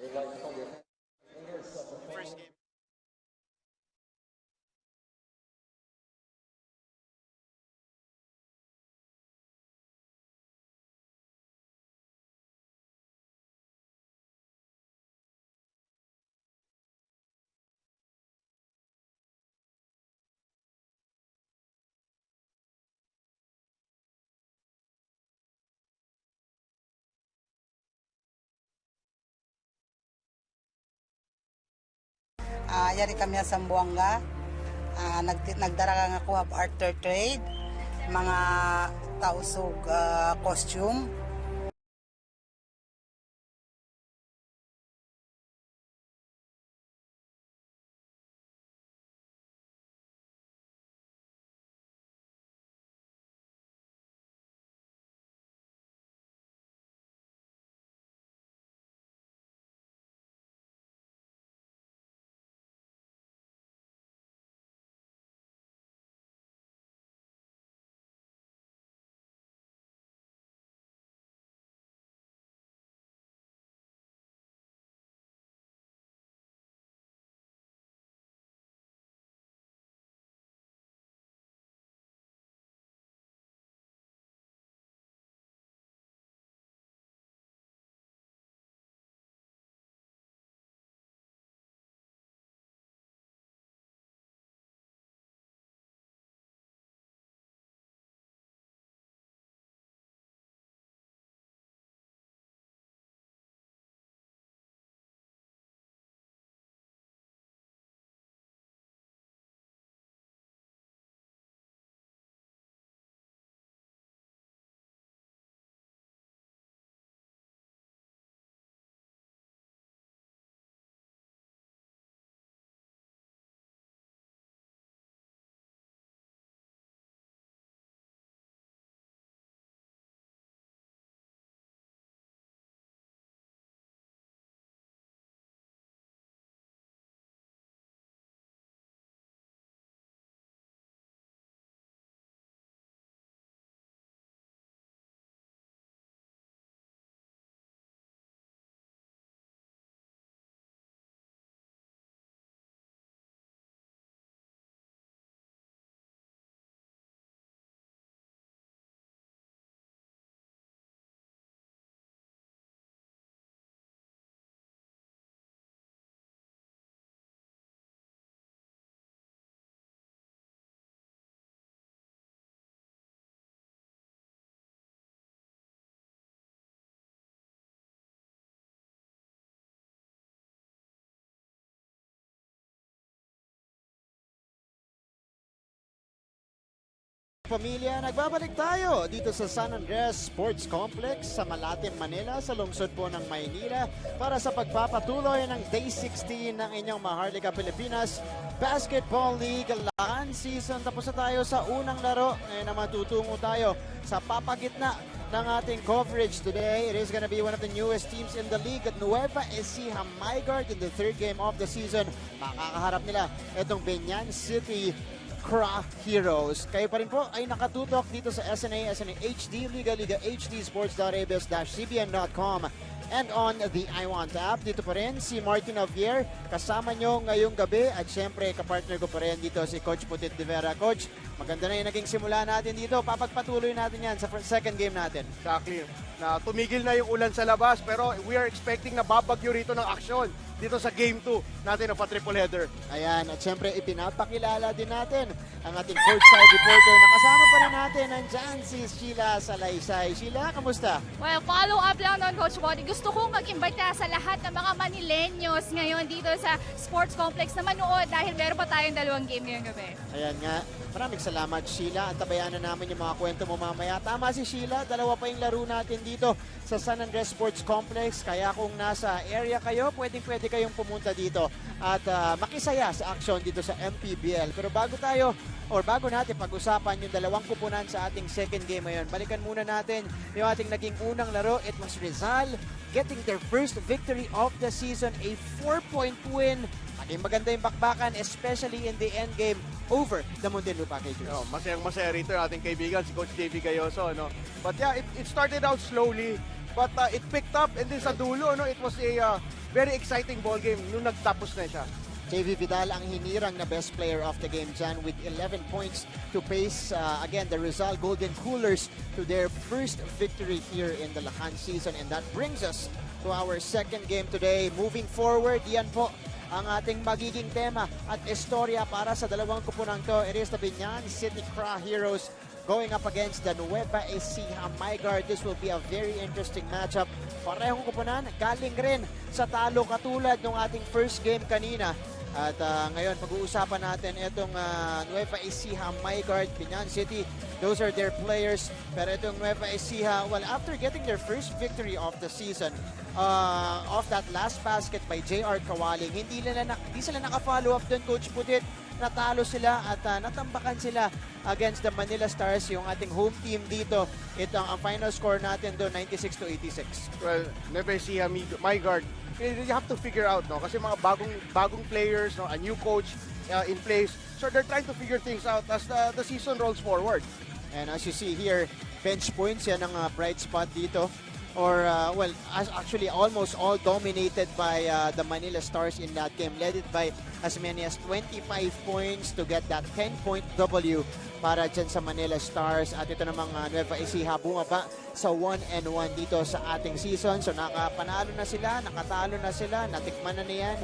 First game. Yari kami sa Sambuanga. Nagdara nga ako of after trade, mga tausog costume. Pamilya, nagbabalik tayo dito sa San Andres Sports Complex sa Malate, Manila, sa lungsod po ng Maynila para sa pagpapatuloy ng Day 16 ng inyong Maharlika Pilipinas Basketball League Lagan Season. Tapos na tayo sa unang laro. Ngayon naman tutungo tayo sa papagitna ng ating coverage today. It is gonna be one of the newest teams in the league at Nueva Ecija MiGuard in the third game of the season. Makakaharap nila itong Biñan City Heroes. Kayo pa rin po ay nakatutok dito sa SNA HD, Liga HD, Sports.ABS-CBN.com and on the iWant app. Dito pa rin si Martin Javier kasama nyo ngayong gabi at syempre kapartner ko pa rin dito si Coach Putit de Vera. Coach, maganda na yung naging simula natin dito. Papagpatuloy natin yan sa second game natin. Exactly. Na tumigil na yung ulan sa labas pero we are expecting na babagyo rito ng aksyon dito sa Game 2 natin ng triple header. Ayan, at syempre ipinapakilala din natin ang ating courtside reporter na kasama pa rin natin nandyan si Sheila Salaysay. Sheila, kamusta? Well, follow up lang doon, Coach Body. Gusto kong mag-imbita sa lahat ng mga Manileños ngayon dito sa Sports Complex na manood dahil meron pa tayong 2 game ngayong gabi. Ayan nga. Maraming salamat, Sheila. Antabayan na namin yung mga kwento mo mamaya. Tama si Sheila, 2 pa yung laro natin dito sa San Andres Sports Complex. Kaya kung nasa area kayo, pwede kayong pumunta dito at makisaya sa action dito sa MPBL. Pero bago natin pag-usapan yung 2 kupunan sa ating second game ngayon, balikan muna natin yung ating naging unang laro. It was Rizal getting their first victory of the season, a 4-point win. Maging maganda yung bakbakan, especially in the end game over the Muntinlupa Packers. No, masayang-masaya rito yung ating kaibigan, si Coach JV Gayoso. No? But yeah, it started out slowly, but it picked up and then sa dulo, no, it was a very exciting ball game nung nagtapos na siya. JV Vidal ang hinirang na best player of the game dyan with 11 points to pace again the Rizal Golden Coolers to their first victory here in the Lakan season. And that brings us to our second game today. Moving forward, yan po ang ating magiging tema at istorya para sa dalawang kupunang to. It is the Biñan City Cra Heroes going up against the Nueva Ecija MiGuard. This will be a very interesting matchup. Parehong kupunan, galing rin sa talo katulad ng ating first game kanina. At ngayon, pag-uusapan natin itong Nueva Ecija MiGuard, Biñan City. Those are their players. Pero itong Nueva Ecija, well, after getting their first victory of the season, off that last basket by JR Kawaling, hindi sila naka-follow up dun, Coach Putit. Natalo sila at natambakan sila against the Manila Stars, yung ating home team dito. Ito ang final score natin doon, 96-86. Well, Nueva Ecija MiGuard, you have to figure out, no? Kasi mga bagong players, no? A new coach in place. So they're trying to figure things out as the season rolls forward. And as you see here, bench points, yan ang bright spot dito. Or, well, actually almost all dominated by the Manila Stars in that game. Led it by as many as 25 points to get that 10-point W para dyan sa Manila Stars. At ito namang Nueva Ecija bumaba sa 1-1 dito sa ating season. So nakapanalo na sila, nakatalo na sila, natikman na niyan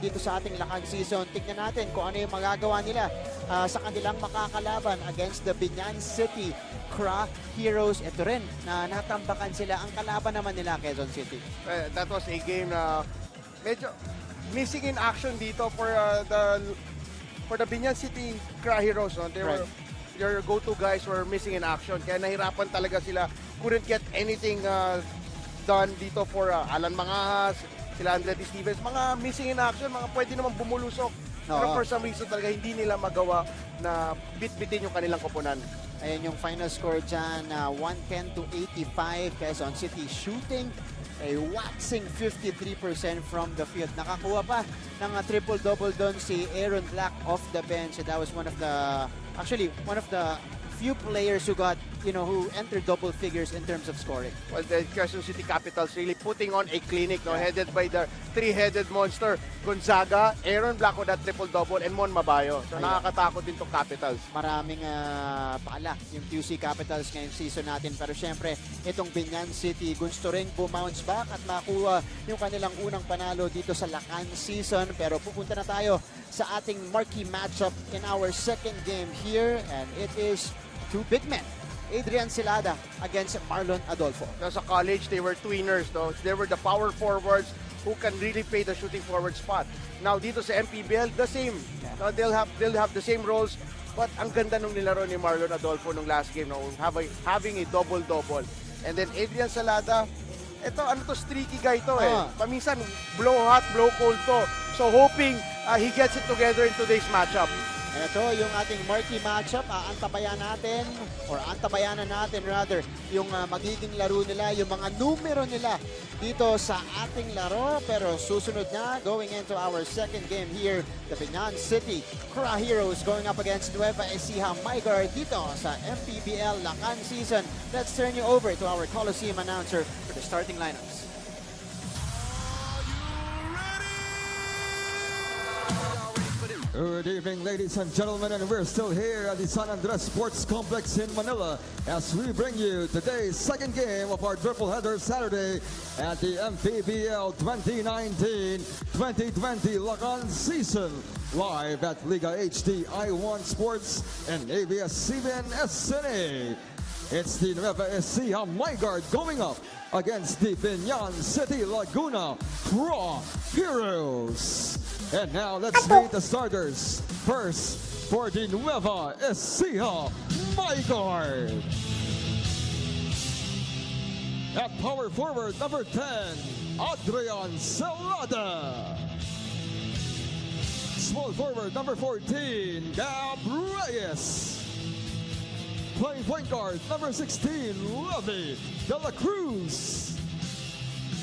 dito sa ating Lakan season. Tignan natin kung ano yung magagawa nila sa kanilang makakalaban against the Biñan City Cra Heroes. Ito rin na natambakan sila ang kalaban naman nila, Quezon City. That was a game na medyo missing in action dito for the Biñan City Cra Heroes. No? Their go-to guys were missing in action. Kaya nahirapan talaga sila. Couldn't get anything done dito for Alan Mangas, sila Andretti Stevens. Mga missing in action, mga pwede naman bumulusok. Pero for some reason talaga hindi nila magawa na bit-bitin yung kanilang koponan. Ayan yung final score dyan, 110-85. Quezon City shooting a waxing 53% from the field. Nakakuha pa ng triple-double doon si Aaron Black off the bench. And that was one of the few players who got, who entered double figures in terms of scoring. Well, the Quezon City Capitals really putting on a clinic, no? Headed by the three-headed monster, Gonzaga, Aaron Black with that triple-double, and Mon Mabayo. So nakakatakot din itong Capitals. Maraming paala yung QC Capitals ngayong season natin. Pero syempre, itong Biñan City gusto rin bumounce back at makuha yung kanilang unang panalo dito sa Lakan season. Pero pupunta na tayo sa ating marquee matchup in our second game here. And it is two big men. Adrian Silada against Marlon Adolfo. Sa college, they were tweeners. No? They were the power forwards who can really play the shooting forward spot. Now, dito sa MPBL, the same. Yeah. No, they'll have the same roles. But ang ganda nung nilaro ni Marlon Adolfo nung last game, no? Having a double-double. And then Adrian Silada, streaky guy to eh. Paminsan, blow hot, blow cold to. So hoping he gets it together in today's matchup. Ito yung ating marquee matchup. Antabayanan natin yung magiging laro nila, yung mga numero nila dito sa ating laro. Pero susunod na, going into our second game here, the Biñan City Cra Heroes going up against Nueva Ecija MiGuard dito sa MPBL Lakan season. Let's turn you over to our Coliseum announcer for the starting lineups. Good evening, ladies and gentlemen, and we're still here at the San Andres Sports Complex in Manila as we bring you today's second game of our triple-header Saturday at the MPBL 2019-2020 Lakan season, live at Liga HD, iWant Sports, and ABS-CBN SNA. It's the Nueva Ecija MiGuard going up against the Biñan City Laguna Cra Heroes. And now let's meet the starters. First, for the Nueva Ecija MiGuard. At power forward, number 10, Adrian Silada. Small forward, number 14, Gab Reyes. Playing point guard, number 16, Levy De La Cruz.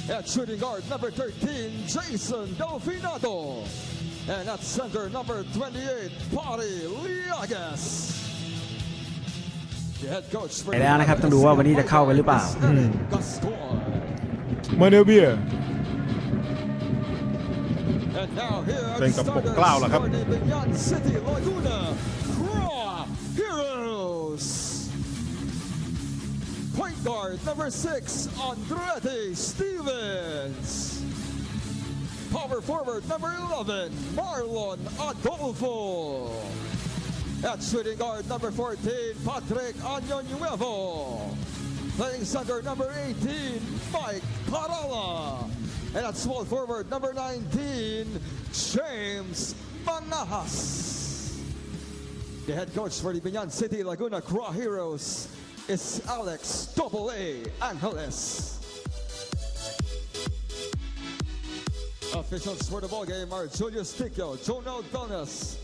At shooting guard, number 13, Jason Delfinato. And at center, number 28, Pari Liagas. The head coach for แล้วนะครับต้องดูว่าวันนี้จะเข้ากันหรือเปล่า Gaston. Money over here. And now here are เป็น the กับปก starters กล้าวแล้วครับ for the Biñan City Laguna Craw Heroes. Point guard number 6, Andretti Stevens. Power forward number 11, Marlon Adolfo. At shooting guard number 14, Patrick Año Nuevo. Playing center number 18, Mike Parala. And at small forward number 19, James Manahas. The head coach for the Biñan City Laguna Craw Heroes is Alex AA Angeles. Officials for the ball game are Julius Ticchio, Jonald Belnes,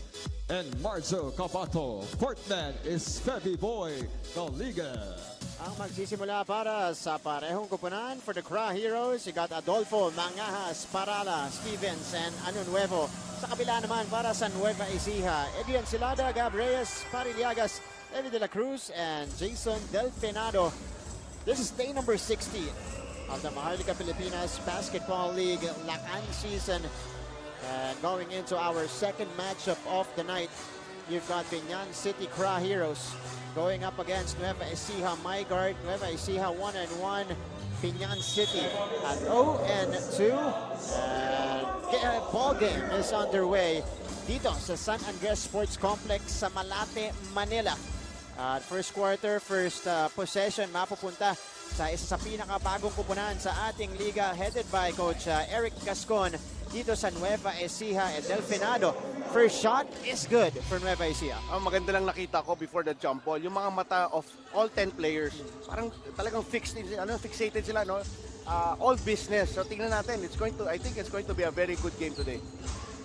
and Marzo Capato. Fourth man is Febby Boy, the LIGA. Ang magsisimula para sa parehong kupunan for the Craw Heroes, you got Adolfo, Manahas, Parala, Stevens, and Ano Nuevo. Sa kabila naman para sa Nueva Ecija, Adrian Silada, Gab Reyes, Pariliagas, Eddie De La Cruz, and Jason Delfinado. This is day number 16 of the Maharlika Pilipinas Basketball League Lakan season. And going into our second matchup of the night, you've got Biñan City Craw Heroes going up against Nueva Ecija MiGuard. Nueva Ecija 1-1, Biñan City at 0-2. Ball game is underway dito sa San Andres Sports Complex sa Malate, Manila. First quarter, first possession mapupunta sa isa sa pinakabagong kupunan sa ating liga, headed by Coach Eric Gascon dito sa Nueva Ecija and Delfinado. First shot is good for Nueva Ecija. Maganda lang nakita ko before the jump ball. Yung mga mata of all 10 players, parang talagang fixated sila, no? All business. So tingnan natin, I think it's going to be a very good game today.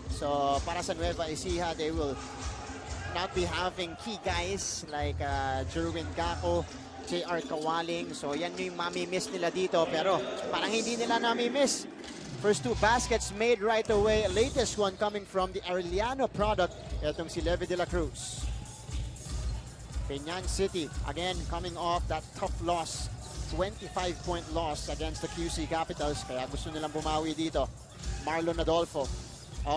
So para sa Nueva Ecija, they will not be having key guys like Jerwin Gaco, JR Kawaling. So yan yung mami-miss nila dito, pero parang hindi nila nami-miss. First two baskets made right away. Latest one coming from the Arellano product. Itong si Levi De La Cruz. Biñan City, again, coming off that tough loss. 25-point loss against the QC Capitals. Kaya gusto nilang bumawi dito. Marlon Adolfo.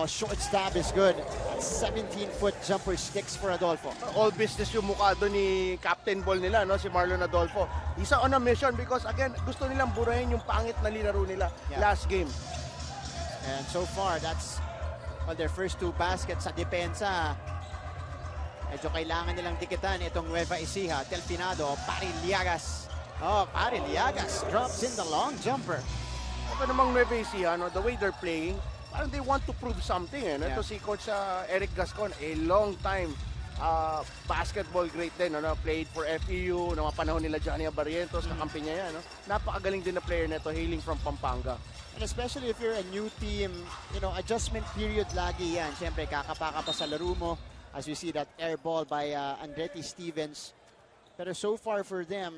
Short stab is good. 17-foot jumper sticks for Adolfo. All business yung mukha doon ni Captain Ball nila, no? Si Marlon Adolfo. Isa on a mission because, again, gusto nilang burahin yung pangit na laro nila last game. And so far, that's their first two baskets sa depensa. Medyo kailangan nilang dikitan itong Nueva Ecija. Delfinado, Pariliagas. Pariliagas drops in the long jumper. Ito namang Nueva Ecija, no? The way they're playing, parang they want to prove something. Ito si Coach Eric Gascon, a long time basketball great din. Played for FEU, ng mga panahon nila Johnny Barrientos, kakampi niya yan. Napakagaling din na player nito, hailing from Pampanga. And especially if you're a new team, adjustment period lagi yan. Siyempre, kakapaka pa sa laro mo. As you see that air ball by Andretti Stevens. Pero so far for them,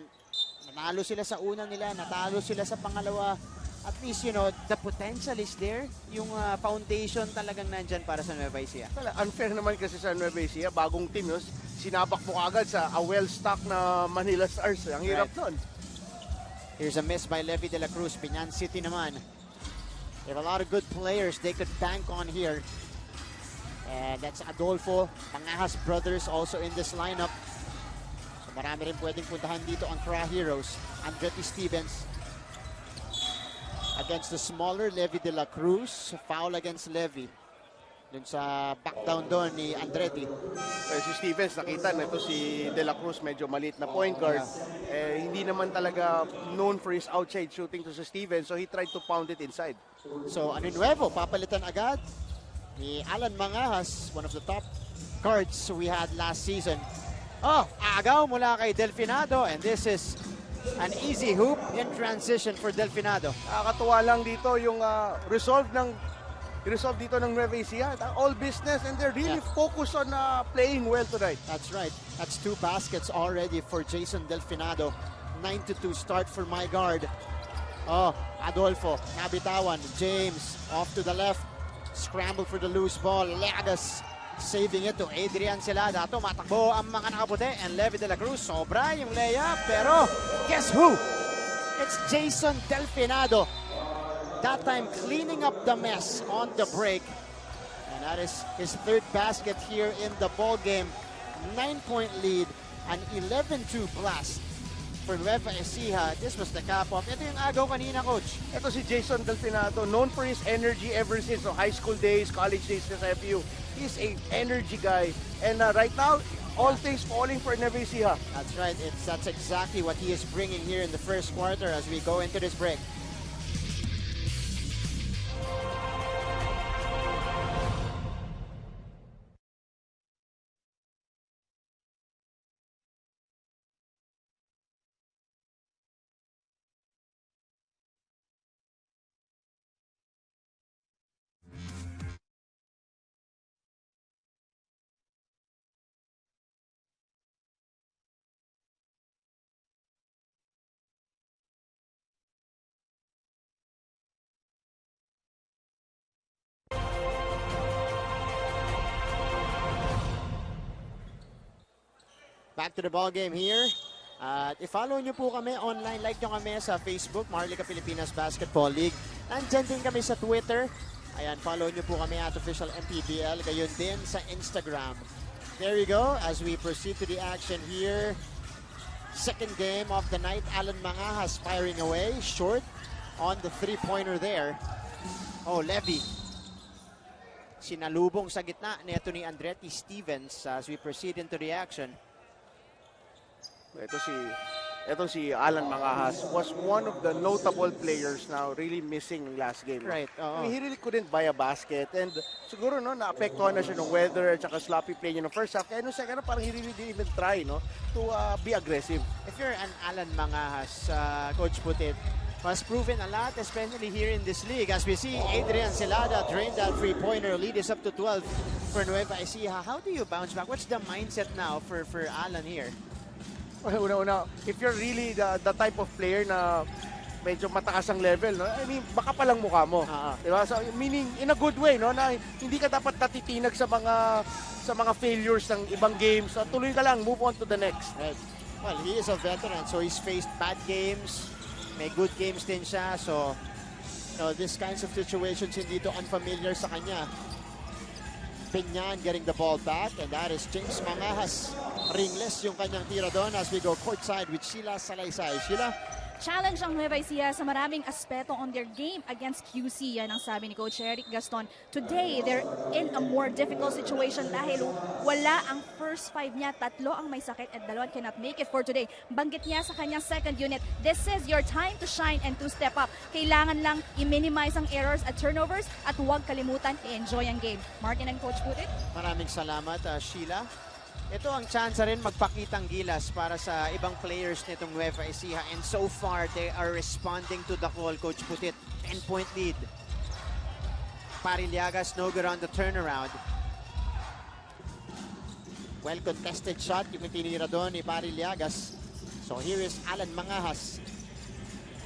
nanalo sila sa una nila, natalo sila sa pangalawa. At least, the potential is there. Yung foundation talagang nandyan para sa Nueva Ecija. Unfair naman kasi sa Nueva Ecija, bagong team, sinabak mo agad sa a well-stocked na Manila Stars. Ang hirap nun. Here's a miss by Levi De La Cruz. Biñan City naman. They have a lot of good players they could bank on here. And that's Adolfo, Manahas brothers also in this lineup. So marami rin pwedeng puntahan dito ang Craw Heroes. Andretti Stevens against the smaller Levi De La Cruz. Foul against Levi. Dun sa back down doon ni Andretti. Si Stevens, nakita na ito si De La Cruz, medyo maliit na point guard. Hindi naman talaga known for his outside shooting to si Stevens, so he tried to pound it inside. So, Ano Nuevo, papalitan agad ni Alan Manahas, one of the top guards we had last season. Agaw mula kay Delfinado, and this is an easy hoop in transition for Delfinado. Nakakatuwa lang dito yung resolve dito ng Nueva Ecija. All business, and they're really focused on playing well tonight. That's right. That's two baskets already for Jason Delfinado. 9-2 start for MiGuard. Adolfo, nabitawan. James, off to the left. Scramble for the loose ball. Lagas saving it to Adrian Silada. Tumatakbo ang mga nakaputi. And Levi De La Cruz, sobra yung layup. Pero, guess who? It's Jason Delfinado. That time, cleaning up the mess on the break. that is his third basket here in the ball game. 9-point lead, an 11-2 blast for Nueva Ecija. This was the cap-off. Ito yung agaw kanina, Coach. Ito si Jason Delfinado, known for his energy ever since high school days, college days sa FU. He's a energy guy. And right now, all things falling for Nueva Ecija. That's right. That's exactly what he is bringing here in the first quarter as we go into this break. Back to the ball game here. I-follow nyo po kami online. Like nyo kami sa Facebook, Maharlika Pilipinas Basketball League. Nandyan din kami sa Twitter. Ayan, follow nyo po kami at official MPBL. Gayon din sa Instagram. There you go. As we proceed to the action here. Second game of the night. Alan Mangahas firing away. Short on the three-pointer there. Oh, Levy. Sinalubong sa gitna neto ni Andretti Stevens as we proceed into the action. Ito si Alan Mangahas was one of the notable players now really missing last game. Right. I mean, he really couldn't buy a basket and siguro naapektuhan na siya ng weather at saka sloppy play niya ng first half. Kaya no second parang he really didn't even try to be aggressive. If you're an Alan Mangahas, Coach Putit, has proven a lot, especially here in this league. As we see, Adrian Celada drained that three-pointer. Lead is up to 12 for Nueva Ecija. How do you bounce back? What's the mindset now for Alan here? Una, if you're really the type of player na medyo mataas ang level, I mean, baka palang mukha mo. Diba? So, meaning, in a good way, na hindi ka dapat natitinag sa mga failures ng ibang games. So, tuloy ka lang, move on to the next. Right. Well, he is a veteran, so he's faced bad games. May good games din siya. So, this kinds of situations hindi to unfamiliar sa kanya. Biñan getting the ball back, and that is James Mangahas. Ringless yung kanyang tira doon as we go courtside with Sheila Salaysay. Sheila? Challenge ang Nueva Ecija sa maraming aspeto on their game against QC. Yan ang sabi ni Coach Eric Gaston. Today, they're in a more difficult situation dahil wala ang first five niya. Tatlo ang may sakit at dalawa cannot make it for today. Banggit niya sa kanyang second unit, this is your time to shine and to step up. Kailangan lang i-minimize ang errors at turnovers at huwag kalimutan i-enjoy ang game. Martin and Coach Putit. Maraming salamat, Sheila. Ito ang chance rin magpakitang gilas para sa ibang players nitong Nueva Ecija, and so far they are responding to the call. Coach Putit, 10-point lead. Pariliagas no good on the turnaround. Well contested shot yung tinira doon ni Pariliagas. So here is Alan Mangahas.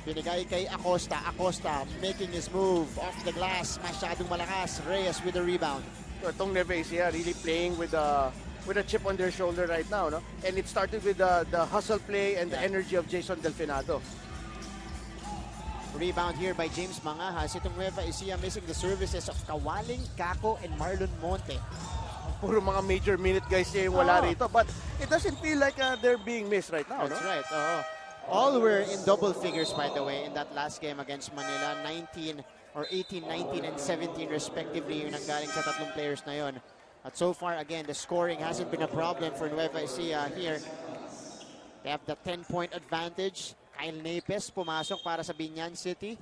Binigay kay Acosta. Acosta making his move off the glass. Masyadong malakas. Reyes with the rebound. Itong Nueva Ecija really playing with a chip on their shoulder right now, and it started with the hustle play and the energy of Jason Delfinado. Rebound here by James Mangahas. Itong Nueva Ecija missing the services of Kawaling, Kako, and Marlon Monte. Puro mga major minute guys yung wala rito, but it doesn't feel like they're being missed right now. That's right. All were in double figures, by the way, in that last game against Manila. 18, 19, and 17 respectively yung nanggaling sa tatlong players na yon. But so far, again, the scoring hasn't been a problem for Nueva Ecija here. They have the 10-point advantage. Kyle Napes pumasok para sa Biñan City.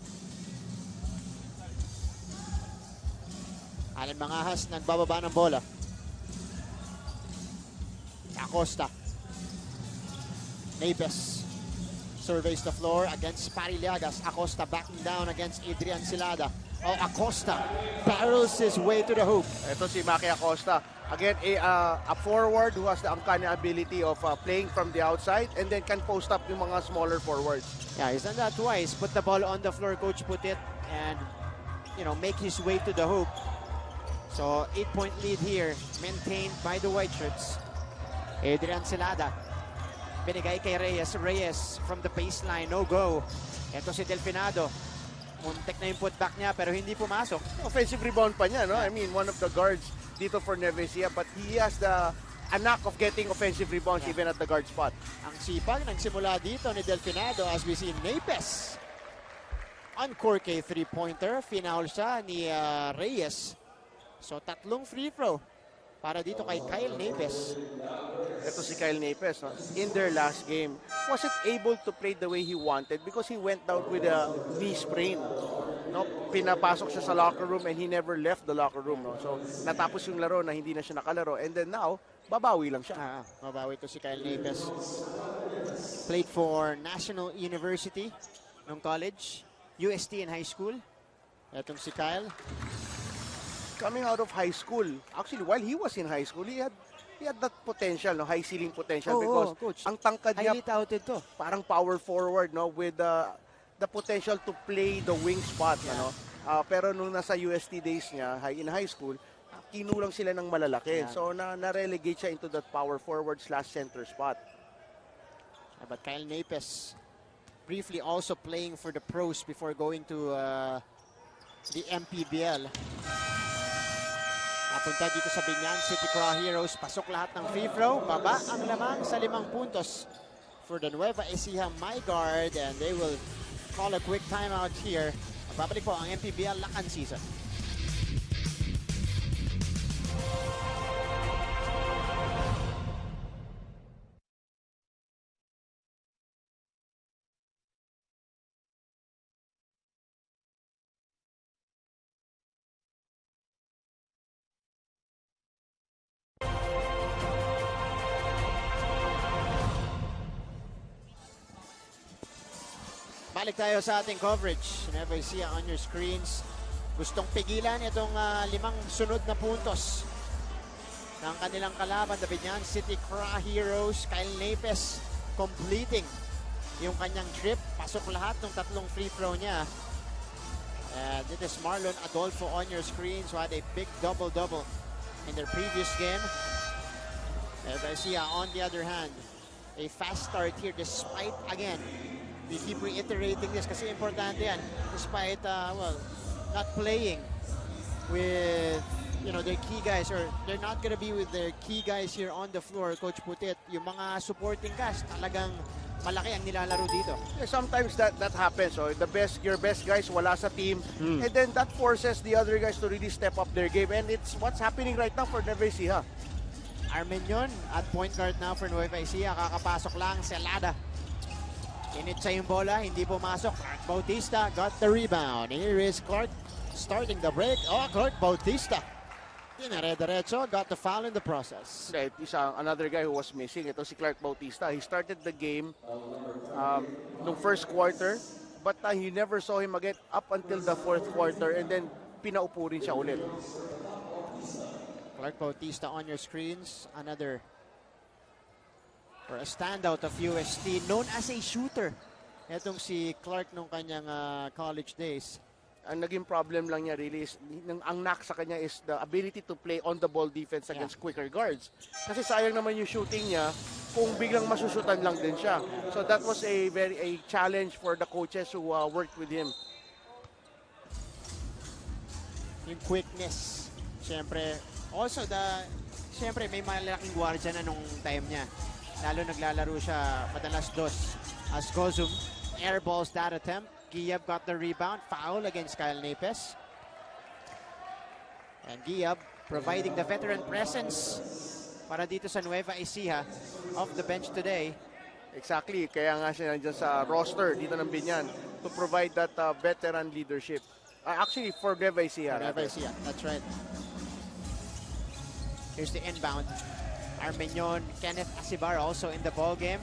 Alan Mangahas nagbababa ng bola. Acosta. Napes surveys the floor against Pariliagas. Acosta backing down against Adrian Celada. Acosta barrels his way to the hoop. Ito si Maki Acosta. Again, a forward who has the uncanny ability of playing from the outside and then can post up yung mga smaller forwards. Yeah, he's done that twice. Put the ball on the floor, Coach Putit, and make his way to the hoop. So 8-point lead here, maintained by the White Shirts. Adrian Celada. Binigay kay Reyes. Reyes from the baseline, no go. Ito si Delfinado. Muntik na yung putback niya pero hindi pumasok. Offensive rebound pa niya, no? I mean, one of the guards dito for Nueva Ecija, but he has a knack of getting offensive rebounds even at the guard spot. Ang sipag nagsimula dito ni Delfinado as we see Napes. Uncork a three-pointer. Finaul siya ni Reyes. So, 3 free throw para dito kay Kyle Napes. Ito si Kyle Napes, no? In their last game, wasn't able to play the way he wanted because he went down with a knee sprain. No? Pinapasok siya sa locker room and he never left the locker room. No? So, natapos yung laro na hindi na siya nakalaro. And then now, babawi lang siya. Mabawi ito si Kyle Napes. Played for National University nung college. UST in high school. Etong si Kyle. Coming out of high school, actually, while he was in high school, he had that potential, no? High ceiling potential because coach. ang tangkad niya, Highly touted to. parang power forward, no? With the potential to play the wing spot, ano? Pero nung nasa UST days niya, in high school, kinulang sila ng malalaki. Yeah. So, na-relegate siya into that power forward / center spot. But Kyle Napes briefly also playing for the pros before going to the MPBL. Napunta dito sa Biñan City Craw Heroes. Pasok lahat ng free throw. Baba ang lamang sa 5 puntos for the Nueva Ecija MiGuard. And they will call a quick timeout here. Babalik po ang MPBL Lakan season. Balik tayo sa ating coverage. Nueva Ecija on your screens. Gustong pigilan itong 5 sunod na puntos ng kanilang kalaban, the Biñan City Craw Heroes. Kyle Napes completing yung kanyang trip. Pasok lahat ng 3 free throw niya. And it is Marlon Adolfo on your screens who had a big double-double in their previous game. Nueva Ecija, on the other hand, a fast start here despite, again, we keep reiterating this kasi importante yan. Despite, not playing with, their key guys, or they're not gonna be with their key guys here on the floor, Coach Putit. Yung mga supporting cast, talagang malaki ang nilalaro dito. Yeah, sometimes that happens. So your best guys wala sa team, and then that forces the other guys to really step up their game. And it's what's happening right now for Nueva Ecija. Armenion at point guard now for Nueva Ecija. Kakapasok lang, Celada. Init siya yung bola, hindi pumasok. Clark Bautista got the rebound. Here is Clark starting the break. Clark Bautista. Dinare-derecho, got the foul in the process. Another guy who was missing. Ito si Clark Bautista. He started the game nung first quarter, but you never saw him again up until the 4th quarter, and then pinaupo rin siya ulit. Clark Bautista on your screens. Another or a standout of UST, known as a shooter. Etong si Clark nung kanyang college days. Ang naging problem lang niya really is, ang knack sa kanya is the ability to play on the ball defense against quicker guards. Kasi sayang naman yung shooting niya kung biglang masusutan lang din siya. So that was a challenge for the coaches who worked with him. Yung quickness. Siyempre, also siyempre may malaking gwardiya na nung time niya. Lalo naglalaro siya madalas dos. As Gozum airballs that attempt. Giab got the rebound. Foul against Kyle Napes. And Giab providing the veteran presence para dito sa Nueva Ecija off the bench today. Exactly. Kaya nga siya nandiyan sa roster dito ng Biñan to provide that veteran leadership. Actually, for Nueva Ecija. Nueva Ecija, that's right. Here's the inbound. Armenion, Kenneth Asibar also in the ball game.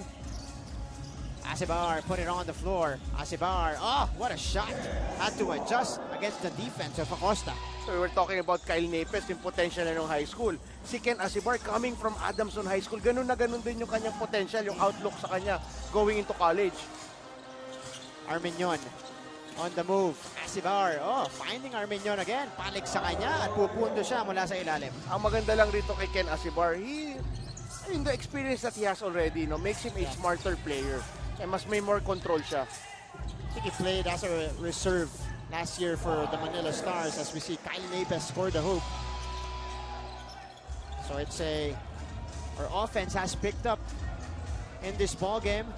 Asibar put it on the floor. Asibar, what a shot. Had to adjust against the defense of Acosta. So we were talking about Kyle Napes, yung potential na ng high school. Si Ken Asibar coming from Adamson High School, ganun na ganun din yung kanyang potential, yung outlook sa kanya going into college. Armenion on the move. Asibar, finding Armenion again. Palik sa kanya at pupundo siya mula sa ilalim. Ang maganda lang rito kay Ken Asibar, the experience that he has already, makes him a smarter player. And mas may more control siya. I think he played as a reserve last year for the Manila Stars, as we see Kyle Napes score the hoop. So it's our offense has picked up in this ball game.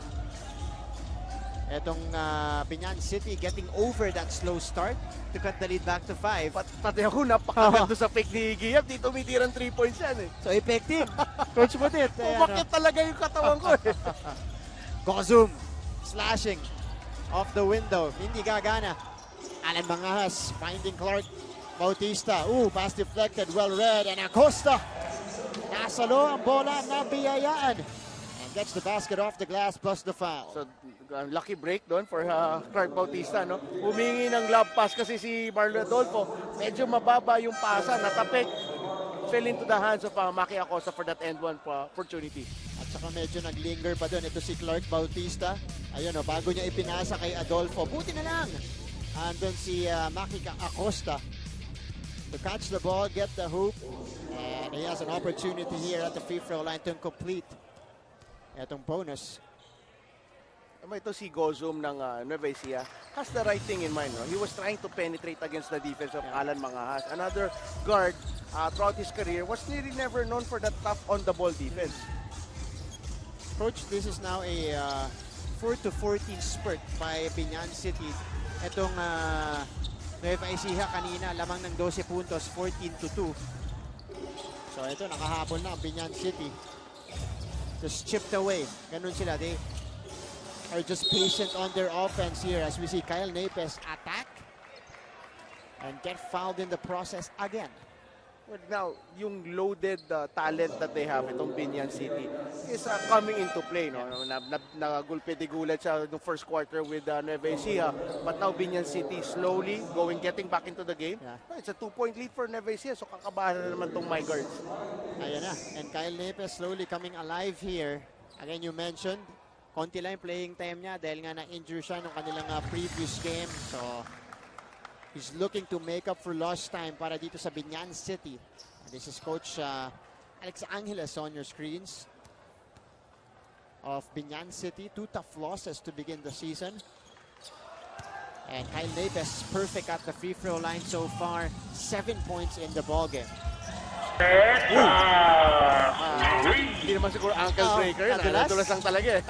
Etong Biñan City getting over that slow start to cut the lead back to 5. Pati ako, napakaganda sa pick ni Giyap. Di tumitirang 3 points yan eh. So effective. Coach Budit. Umakit talaga yung katawan ko eh. Gozum slashing off the window. Hindi gagana. Alan Mangahas finding Clark Bautista. Pass deflected. Well read. And Acosta. Nasalo ang bola na biyayaan. And gets the basket off the glass plus the foul. So, lucky break doon for Clark Bautista, no? Humingi ng love pass kasi si Marlon Adolfo. Medyo mababa yung pasa, natapik. Fell into the hands of Maki Acosta for that end one opportunity. At saka medyo naglinger pa doon. Ito si Clark Bautista. Ayun, bago niya ipinasa kay Adolfo. Buti na lang. Andun si Maki Acosta to catch the ball, get the hoop. And he has an opportunity here at the free throw line to complete etong bonus. Ito si Gozum ng Nueva Ecija has the right thing in mind. No? He was trying to penetrate against the defense of Alan Mangahas. Another guard throughout his career was really never known for that tough on-the-ball defense. Coach, this is now a 4-14 spurt by Biñan City. Itong Nueva Ecija kanina, lamang ng 12 puntos, 14-2. So ito, nakahabol na ang Biñan City. Just chipped away. Ganun sila. They are just patient on their offense here as we see Kyle Napes attack and get fouled in the process again. Well, now, yung loaded talent that they have itong Biñan City is coming into play. No? Nagulpe-digulat siya the first quarter with Nueva Ecija, but now Biñan City slowly getting back into the game. Yeah. It's a 2-point lead for Nueva Ecija, so kakabahan na naman itong MiGuard. Ayan na, and Kyle Napes slowly coming alive here. Again, you mentioned konti lang yung playing time niya dahil nga na-injure siya nung kanilang previous game. So, he's looking to make up for lost time para dito sa Biñan City. And this is Coach Alex Angeles on your screens of Biñan City. 2 tough losses to begin the season. And Kyle Napes perfect at the free throw line so far. 7 points in the ballgame. Hindi naman siguro ankle breaker. Nadulas lang talaga eh.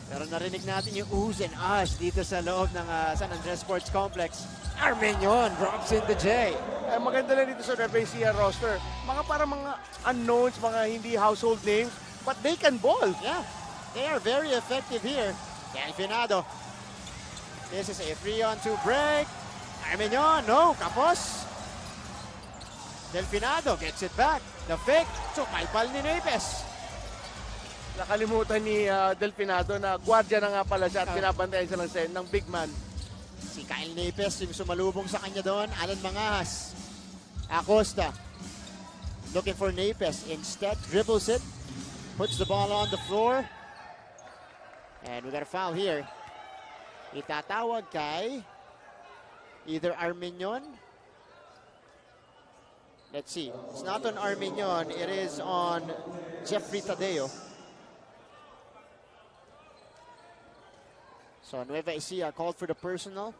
Pero narinig natin yung oohs and ahs dito sa loob ng San Andres Sports Complex. Armenion drops in the J. Maganda lang dito sa Nueva Ecija roster. Parang mga unknowns, mga hindi household names, but they can ball. Yeah, they are very effective here. Delfinado. This is a 3-on-2 break. Armenion, no, kapos. Delfinado gets it back. The fake. So, palpal ni Napes. Nakalimutan ni Delfinado na gwardiya na nga pala siya at pinabantayan siya ng big man. Si Kyle Napes yung sumalubong sa kanya doon. Alan Mangahas. Acosta. Looking for Napes. Instead, dribbles it. Puts the ball on the floor. And we got a foul here. Itatawag kay either Armenion. Let's see. It's not on Armenion. It is on Jeffrey Tadeo. So Nueva Ecija called for the personal.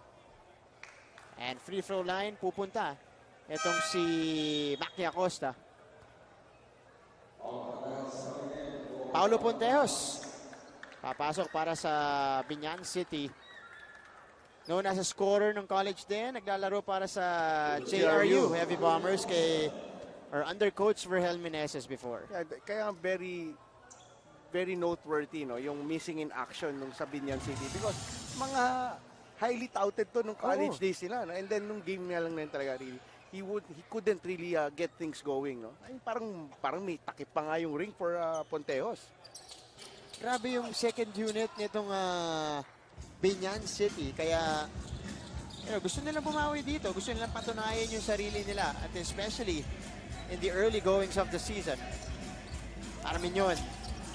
And free throw line pupunta. Itong si Maki Acosta. Paulo Pontejos. Papasok para sa Biñan City. Known as a scorer ng college din, naglalaro para sa JRU Heavy Bombers under coach Verhel Meneses before. Yeah, kaya very very noteworthy, no, yung missing in action nung sa Biñan City because mga highly touted to nung college days nila, no? And then nung game niya lang na talaga really he couldn't really get things going, no. Ay, parang may takip pa nga yung ring for Pontejos. Grabe yung second unit nitong Biñan City, kaya gusto nilang bumawi dito, gusto nilang patunayan yung sarili nila, at especially in the early goings of the season. Armenion,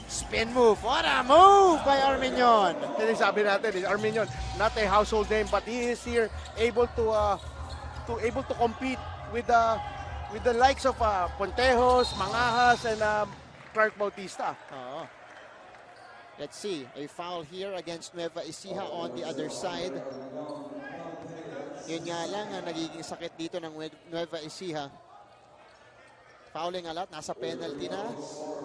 spin move, what a move by Armenion! Kasi sabi natin, Armenion, not a household name, but he is here able to compete with the likes of Pontejos, Mangahas, and Clark Bautista. Let's see, a foul here against Nueva Ecija on the other side. Yun nga lang ang nagiging sakit dito ng Nueva Ecija. Fouling a lot, nasa penalty na.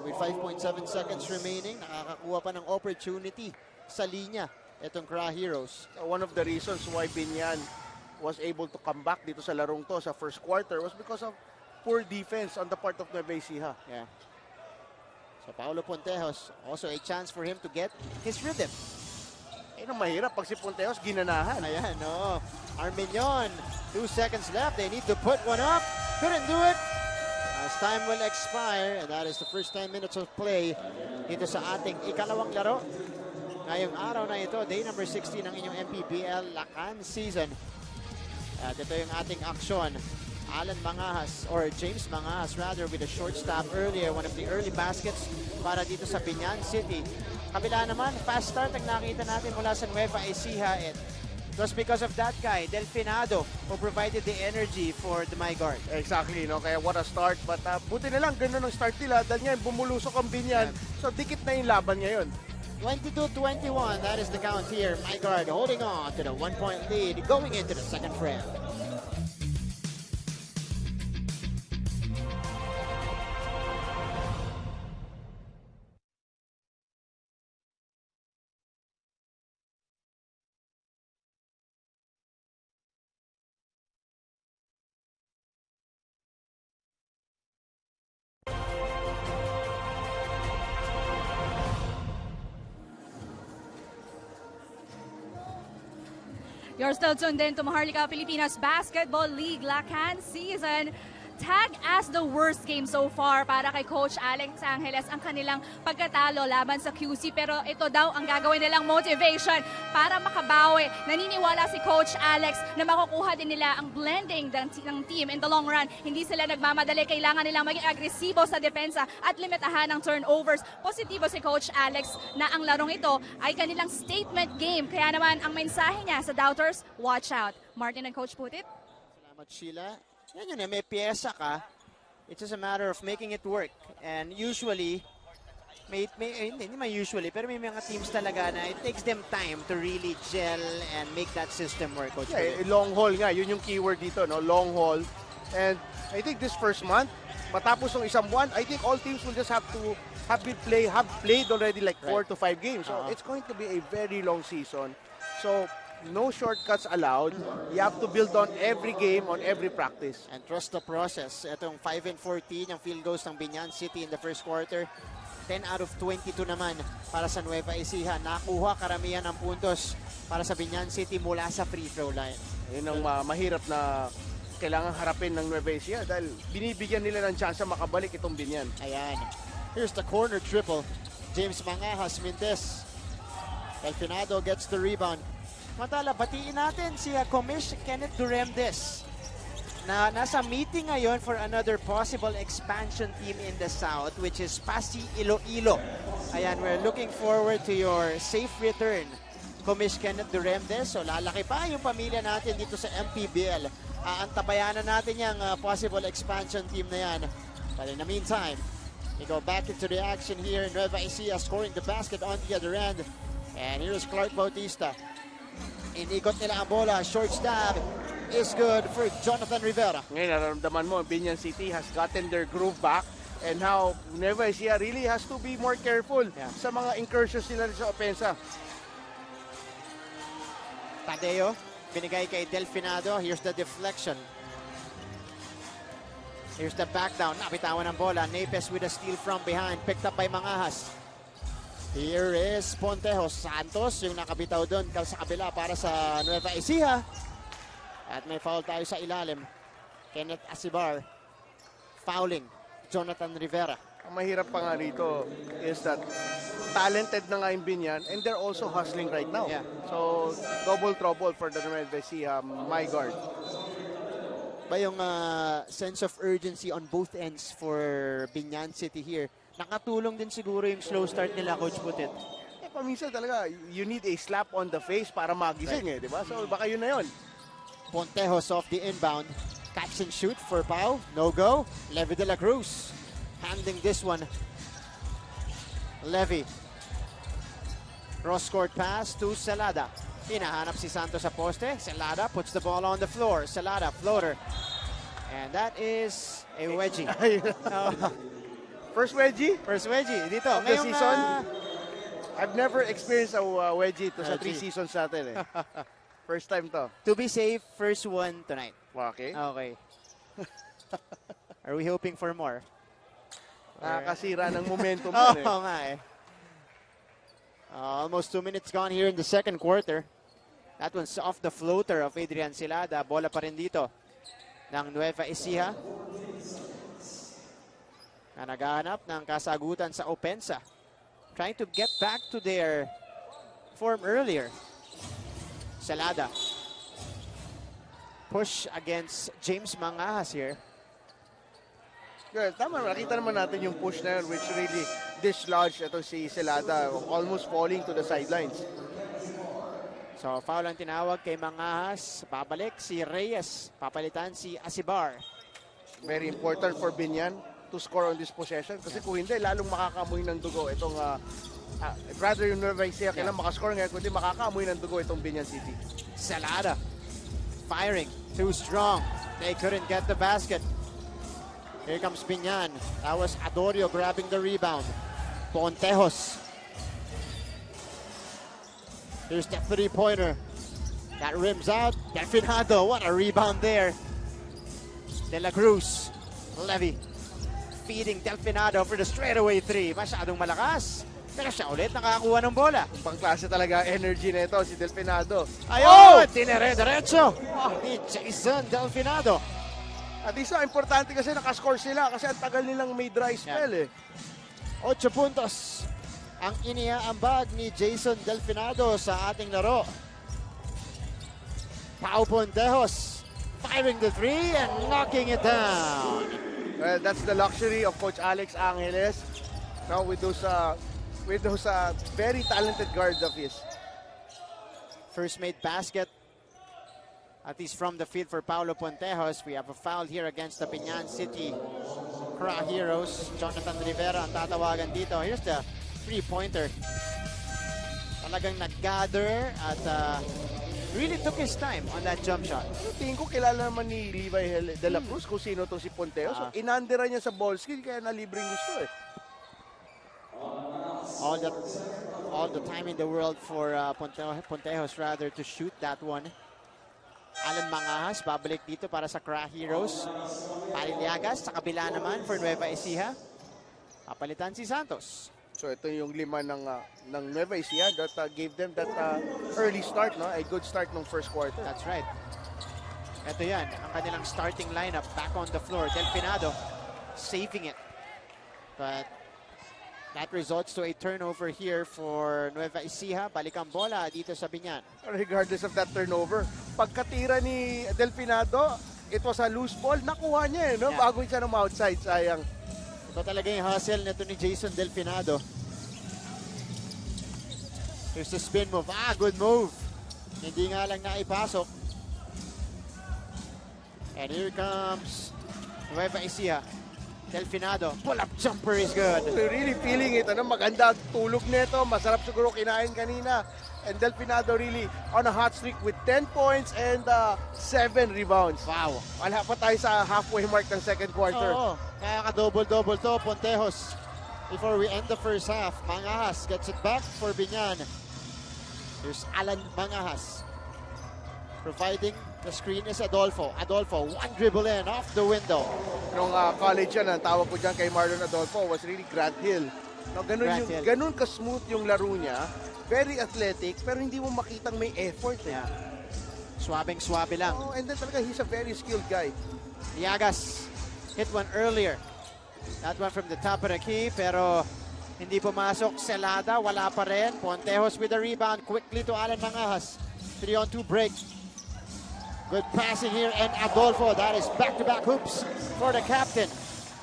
With 5.7 seconds remaining, nakakakuha pa ng opportunity sa linya itong Cra Heroes. One of the reasons why Biñan was able to come back dito sa larong to sa first quarter was because of poor defense on the part of Nueva Ecija. Yeah. So Paulo Pontejos, also a chance for him to get his rhythm. Ang mahirap pag si Pontejos ginanahan. Ayan, no. Arminion, 2 seconds left. They need to put one up. Couldn't do it. As time will expire, and that is the first 10 minutes of play dito sa ating ikalawang laro. Ngayong araw na ito, day number 16 ng inyong MPBL Lakan season. At ito yung ating aksyon. Alan Mangahas, or James Mangahas rather, with a short stop earlier. One of the early baskets para dito sa Biñan City. Kabila naman, fast start ang nakita natin mula sa Nueva Ecija. It was because of that guy, Delfinado, who provided the energy for the MiGuard. Exactly, no? Kaya what a start. But buti na lang, ganun ang start nila. Dahil ngayon, bumulusok ang Biñan. So, dikit na yung laban ngayon. 22-21, that is the count here. MiGuard holding on to the 1-point lead going into the second frame. You're still tuned in to Maharlika Pilipinas Basketball League Lakan season. Tag as the worst game so far para kay Coach Alex Angeles ang kanilang pagkatalo laban sa QC. Pero ito daw ang gagawin nilang motivation para makabawi. Naniniwala si Coach Alex na makukuha din nila ang blending ng team in the long run. Hindi sila nagmamadali. Kailangan nilang maging agresibo sa depensa at limitahan ng turnovers. Positibo si Coach Alex na ang larong ito ay kanilang statement game. Kaya naman ang mensahe niya sa doubters, watch out. Martin and Coach Putit. Salamat, Sheila. Yan yun, may piyesa ka. It's just a matter of making it work. And usually, hindi man usually, pero may mga teams talaga na it takes them time to really gel and make that system work. Coach. Yeah, long haul nga. Yun yung keyword dito, no? Long haul. And I think this first month, matapos ng isang buwan, I think all teams will just have played already like 4 to 5 games. So it's going to be a very long season. So no shortcuts allowed. You have to build on every game, on every practice. And trust the process. Itong 5-14, yung field goals ng Biñan City in the first quarter. 10 out of 22 naman para sa Nueva Ecija. Nakuha karamihan ng puntos para sa Biñan City mula sa free throw line. Yun ang mahirap na kailangan harapin ng Nueva Ecija dahil binibigyan nila ng chance makabalik itong Biñan. Ayan. Here's the corner triple. James Mangahas, Mintes. Delfinado gets the rebound. Matala, batiin natin si Commish Kenneth Duremdes na nasa meeting ngayon for another possible expansion team in the South, which is Pasig Iloilo. Ayan, we're looking forward to your safe return, Commish Kenneth Duremdes. So lalaki pa yung pamilya natin dito sa MPBL. Aantabayanan natin yung possible expansion team na yan. But in the meantime, we go back into the action here. Nueva Ecija scoring the basket on the other end. And here's Clark Bautista. Inikot nila ang bola. Short stab is good for Jonathan Rivera. Ngayon, nararamdaman mo, Biñan City has gotten their groove back. And how Nueva Ecija really has to be more careful sa mga incursions nila sa opensa. Tadeo, binigay kay Delfinado. Here's the deflection. Here's the back down. Napitawan ng bola. Napes with a steal from behind. Picked up by Mangahas. Here is Pontejos. Santos yung nakabitaw doon sa kabila para sa Nueva Ecija. At may foul tayo sa ilalim. Kenneth Asibar fouling Jonathan Rivera. Ang mahirap pa nga rito is that talented na nga yung Biñan and they're also hustling right now. Yeah. So, double trouble for the Nueva Ecija MiGuard. Ba yung sense of urgency on both ends for Biñan City here. Nakatulong din siguro yung slow start nila, Coach Putit. Paminsan talaga, you need a slap on the face para magising di ba? So baka yun na yun. Pontejos off the inbound. Catch and shoot for Pau. No go. Levy de la Cruz handling this one. Levy. Cross-court pass to Celada. Hinahanap si Santos sa poste. Celada puts the ball on the floor. Celada, floater. And that is a wedgie. First wedgie First wedgie dito. of the Ngayong, season. I've never experienced a wedgie to sa 3 Wedgie. seasons natin eh. First time to. to be safe, first one tonight. Okay. Okay. Are we hoping for more? Nakakasira ng momentum Oo yun eh. nga eh. Almost 2 minutes gone here in the second quarter. That one's off the floater of Adrian Celada. Bola pa rin dito ng Nueva Ecija na naghahanap ng kasagutan sa opensa. Trying to get back to their form earlier. Celada. Push against James Mangahas here. Well, tama, nakita naman natin yung push na yun which really dislodged ito si Celada, almost falling to the sidelines. So, foul ang tinawag kay Mangahas. Babalik si Reyes. Papalitan si Asibar. Very important for Biñan to score on this possession kasi kung hindi, lalong makakamoy ng dugo itong rather yung Nueva Ecija kailangan makascore ngayon kundi makakamoy ng dugo itong Biñan City. Celada. Firing. Too strong. They couldn't get the basket. Here comes Biñan. That was Adorio grabbing the rebound. Pontejos. Here's the three-pointer. That rims out. Delfinado. What a rebound there. De La Cruz. Levy. Feeding Delfinado for the straightaway three. Masyadong malakas. Pero siya ulit nakakakuha ng bola. Pangklase talaga energy na ito si Delfinado. Ayun! Dinere-derecho ni Jason Delfinado. At isa, importante kasi nakascore sila kasi ang tagal nilang may dry spell eh. 8 puntos ang iniaambag ni Jason Delfinado sa ating laro. Pau Pontejos firing the three and knocking it down. Well, that's the luxury of Coach Alex Angeles. Now with those very talented guards of his. First made basket, at least from the field for Paulo Pontejos. We have a foul here against the Biñan City Cra Heroes. Jonathan Rivera ang tatawagan dito. Here's the three-pointer. Talagang nag-gather at really took his time on that jump shot. Tingin ko kilala naman ni Levi de la Cruz kung sino to si Ponteo. So inandera niya sa ball skill kaya nalibreng gusto eh. All the time in the world for Pontejos rather to shoot that one. Alan Mangahas babalik dito para sa Cra Heroes. Paliliagas sa kabila naman for Nueva Ecija. Papalitan si Santos. So ito yung lima ng Nueva Ecija that gave them that early start, no? A good start ng first quarter. That's right. Ito yan, ang kanilang starting lineup back on the floor. Delfinado saving it. But that results to a turnover here for Nueva Ecija. Balik ang bola dito sa Biñan. Regardless of that turnover, pagkatira ni Delfinado, it was a loose ball. Nakuha niya eh, no? Yeah. Bago siya ng outside, sayang. Ito talaga yung hustle nito ni Jason Delfinado. Here's the spin move. Good move. Hindi nga lang naipasok. And here comes Nueva Ecija. Delfinado. Pull-up jumper is good. So really feeling it. Ano, maganda ang tulog nito. Masarap siguro kinain kanina. And Delfinado really on a hot streak with 10 points and 7 rebounds. Wow. Wala pa tayo sa halfway mark ng second quarter. Oo. Kaya ka-double-double to, Pontejos. Before we end the first half, Mangahas gets it back for Biñan. Here's Alan Mangahas. Providing the screen is Adolfo. Adolfo, one dribble in, off the window. Nung college yan, ang tawag ko dyan kay Marlon Adolfo was really Grant Hill. No, ganun ka-smooth yung laro niya. Very athletic, pero hindi mo makitang may effort. Eh. Yeah. Swabing-swabe lang. Oh, and then talaga, he's a very skilled guy. Liagas hit one earlier. That one from the top of the key, pero hindi pumasok. Celada, wala pa rin. Pontejos with the rebound. Quickly to Alan Mangahas. 3-on-2 break. Good passing here, and Adolfo. That is back-to-back hoops for the captain,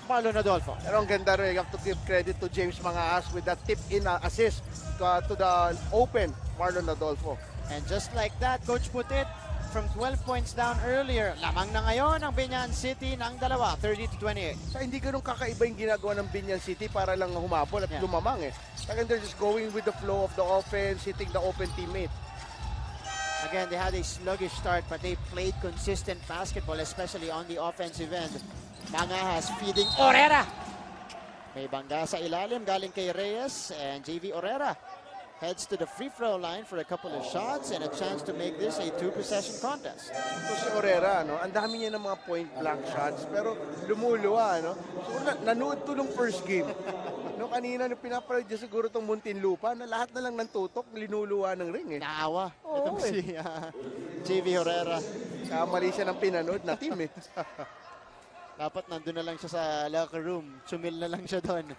Marlon Adolfo. Pero ang ganda rin, you have to give credit to James Mangahas with that tip-in assist to the open Marlon Adolfo. And just like that, Coach put it, from 12 points down earlier, lamang na ngayon ang Biñan City ng dalawa, 30-28. So hindi ganun kakaiba yung ginagawa ng Biñan City para lang humabol at lumamang eh. Talagang they're just going with the flow of the offense, hitting the open teammate. Again, they had a sluggish start, but they played consistent basketball, especially on the offensive end. Mangahas feeding Orera. May bangga sa ilalim galing kay Reyes, and JV Orera heads to the free throw line for a couple of shots and a chance to make this a 2-possession contest. So si Orera, no, ang dami niya ng mga point blank shots, pero lumuluwa, no? So nanood to nung first game. No, kanina nung pinapanood niya siguro tong Muntinlupa, na lahat na lang ng tutok, linuluwa ng ring eh. Naawa. Oo, Itong si JV Herrera. Mali siya ng pinanood na team eh. Dapat nandun na lang siya sa locker room. Sumil na lang siya doon.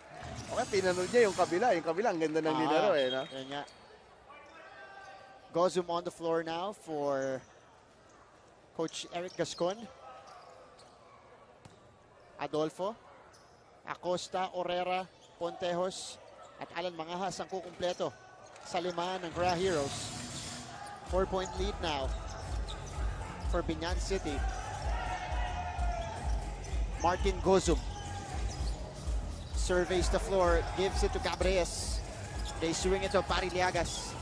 Okay, pinanood niya yung kabila. Yung kabila, ang ganda ng nilaro eh. No? Yan nga. Gozum on the floor now for Coach Eric Gascon. Adolfo, Acosta, Orera, Pontejos, at Alan Mangahas ang kukumpleto sa lima ng Gra Heroes. 4-point lead now for Biñan City. Martin Gozum surveys the floor, gives it to Cabres. They swing it to Pariliagas.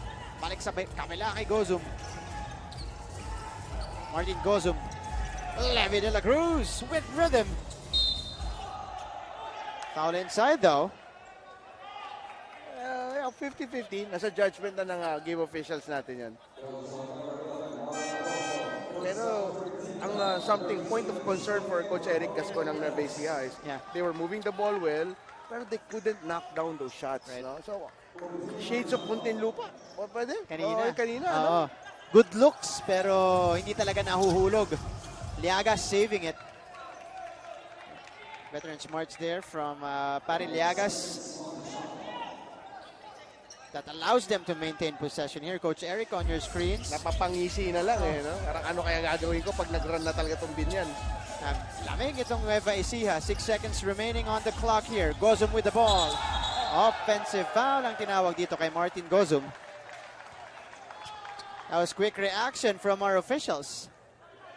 Balik sa kabila kay Gozum. Martin Gozum. Levy de la Cruz with rhythm. Foul inside though. 50-50. Nasa judgment na ng game officials natin yan. Pero ang something point of concern for Coach Eric Gascon ng Nueva Ecija is they were moving the ball well, pero they couldn't knock down those shots. Right. No? So, shades of Muntinlupa. O, pwede? Kanina. Kanina. Oo. No? Good looks, pero hindi talaga nahuhulog. Liagas saving it. Veteran smarts there from Pariliagas. That allows them to maintain possession here. Coach Eric on your screens. Napapangisi na lang eh. No? Parang ano kaya gagawin ko pag nag-run na talaga itong Biñan. Lamig itong Nueva Ecija. 6 seconds remaining on the clock here. Gozum with the ball. Offensive foul ang tinawag dito kay Martin Gozum. That was quick reaction from our officials.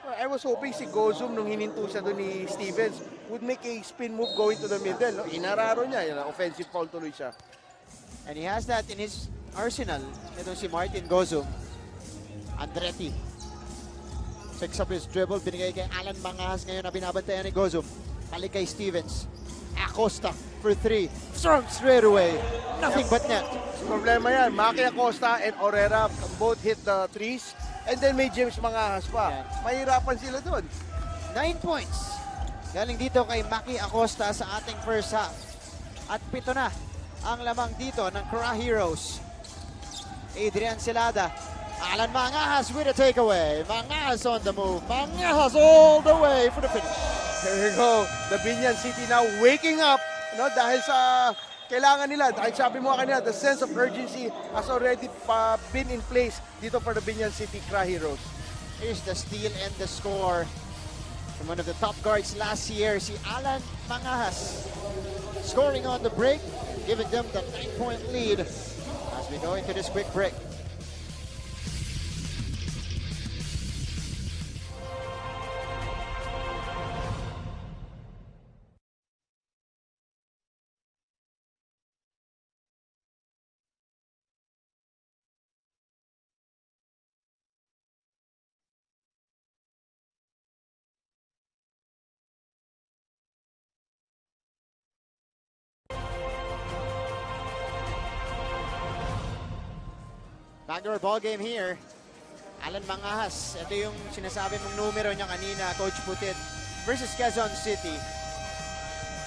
Well, I was hoping si Gozum nung hininto siya doon ni Stevens would make a spin move going to the middle. No? Inararo niya. Yun, offensive foul tuloy siya. And he has that in his arsenal. Ito si Martin Gozum. Andretti. Picks up his dribble. Binigay kay Alan Mangahas ngayon na binabantayan ni Gozum. Balik kay Stevens. Acosta for 3. Strong straight away. Nothing but net. Problema yan. Maki Acosta and Orera both hit the threes. And then may James Mangahas pa. Yan. Mahirapan sila doon. 9 points. Galing dito kay Maki Acosta sa ating first half. At 7 na ang lamang dito ng Gra Heroes. Adrian Celada. Alan Mangahas with a takeaway. Mangahas on the move. Mangahas all the way for the finish. There you go. The Biñan City now waking up. No, dahil sa kailangan nila. Dahil sabi mo kanina, the sense of urgency has already been in place dito for the Biñan City Gra Heroes. Here's the steal and the score from one of the top guards last year, si Alan Mangahas. Scoring on the break, giving them the 9-point lead as we go into this quick break. Backdoor ball game here. Alan Mangahas. Ito yung sinasabi mong numero niya kanina, Coach Putit, versus Quezon City.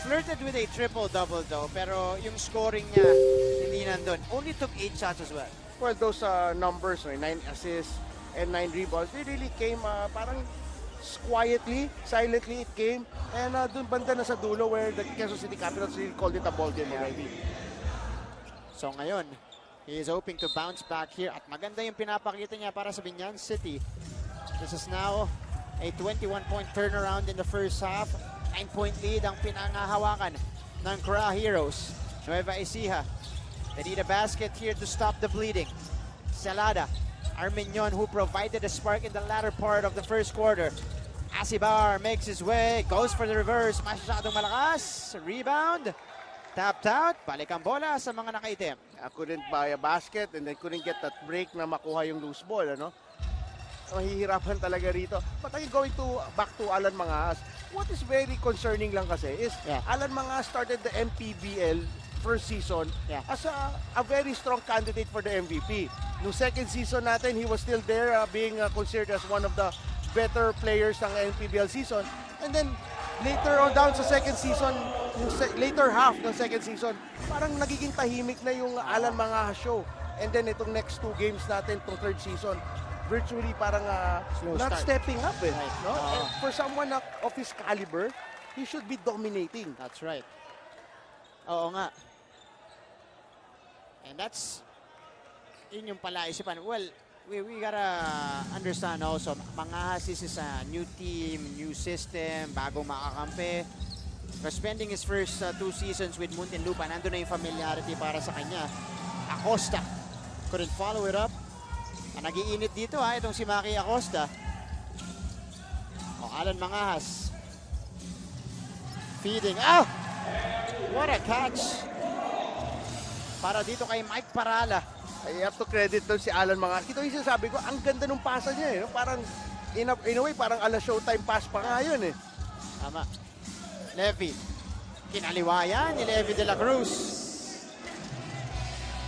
Flirted with a triple-double though, pero yung scoring niya hindi nandun. Only took 8 shots as well. Well, those numbers, 9 assists and 9 rebounds, they really came parang quietly, silently it came. And dun banda na sa dulo where the Quezon City Capitals really called it a ball game already. So ngayon, he is hoping to bounce back here at maganda yung pinapakita niya para sa Biñan City. This is now a 21-point turnaround in the first half. 9-point lead ang pinangahawakan ng Gra Heroes. Nueva Ecija. They need a basket here to stop the bleeding. Celada, Armenion, who provided a spark in the latter part of the first quarter. Asibar makes his way, goes for the reverse. Masyadong malakas. Rebound. Tapped out. Balik ang bola sa mga nakaitim. Couldn't buy a basket and they couldn't get that break na makuha yung loose ball. Ano? mahihirapan talaga rito. But I'm going back to Alan Mangas. What is very concerning lang kasi is Alan Mangas started the MPBL first season as a very strong candidate for the MVP. Noong second season natin, he was still there being considered as one of the better players ng MPBL season. And then later on down sa second season, yung later half ng second season, parang nagiging tahimik na yung Alan Mangas show. And then itong next 2 games natin, itong third season, virtually parang not stepping up eh. Right. No? And for someone of his caliber, he should be dominating. That's right. Oo nga. And that's, yun yung palaisipan. Well, we gotta understand also, Mangas is a new team, new system, bagong makakampi. But spending his first 2 seasons with Muntinlupa, nandun na yung familiarity para sa kanya. Acosta couldn't follow it up. Nag-iinit dito itong si Maki Acosta. Alan Mangas. Feeding. What a catch. Para dito kay Mike Parala. I have to credit doon si Alan Mangas. Ito yung sinasabi ko, ang ganda ng pasa niya eh. Parang, in a way, parang ala showtime pass pa nga yun eh. Tama. Levy. Kinaliwayan ni Levy de la Cruz.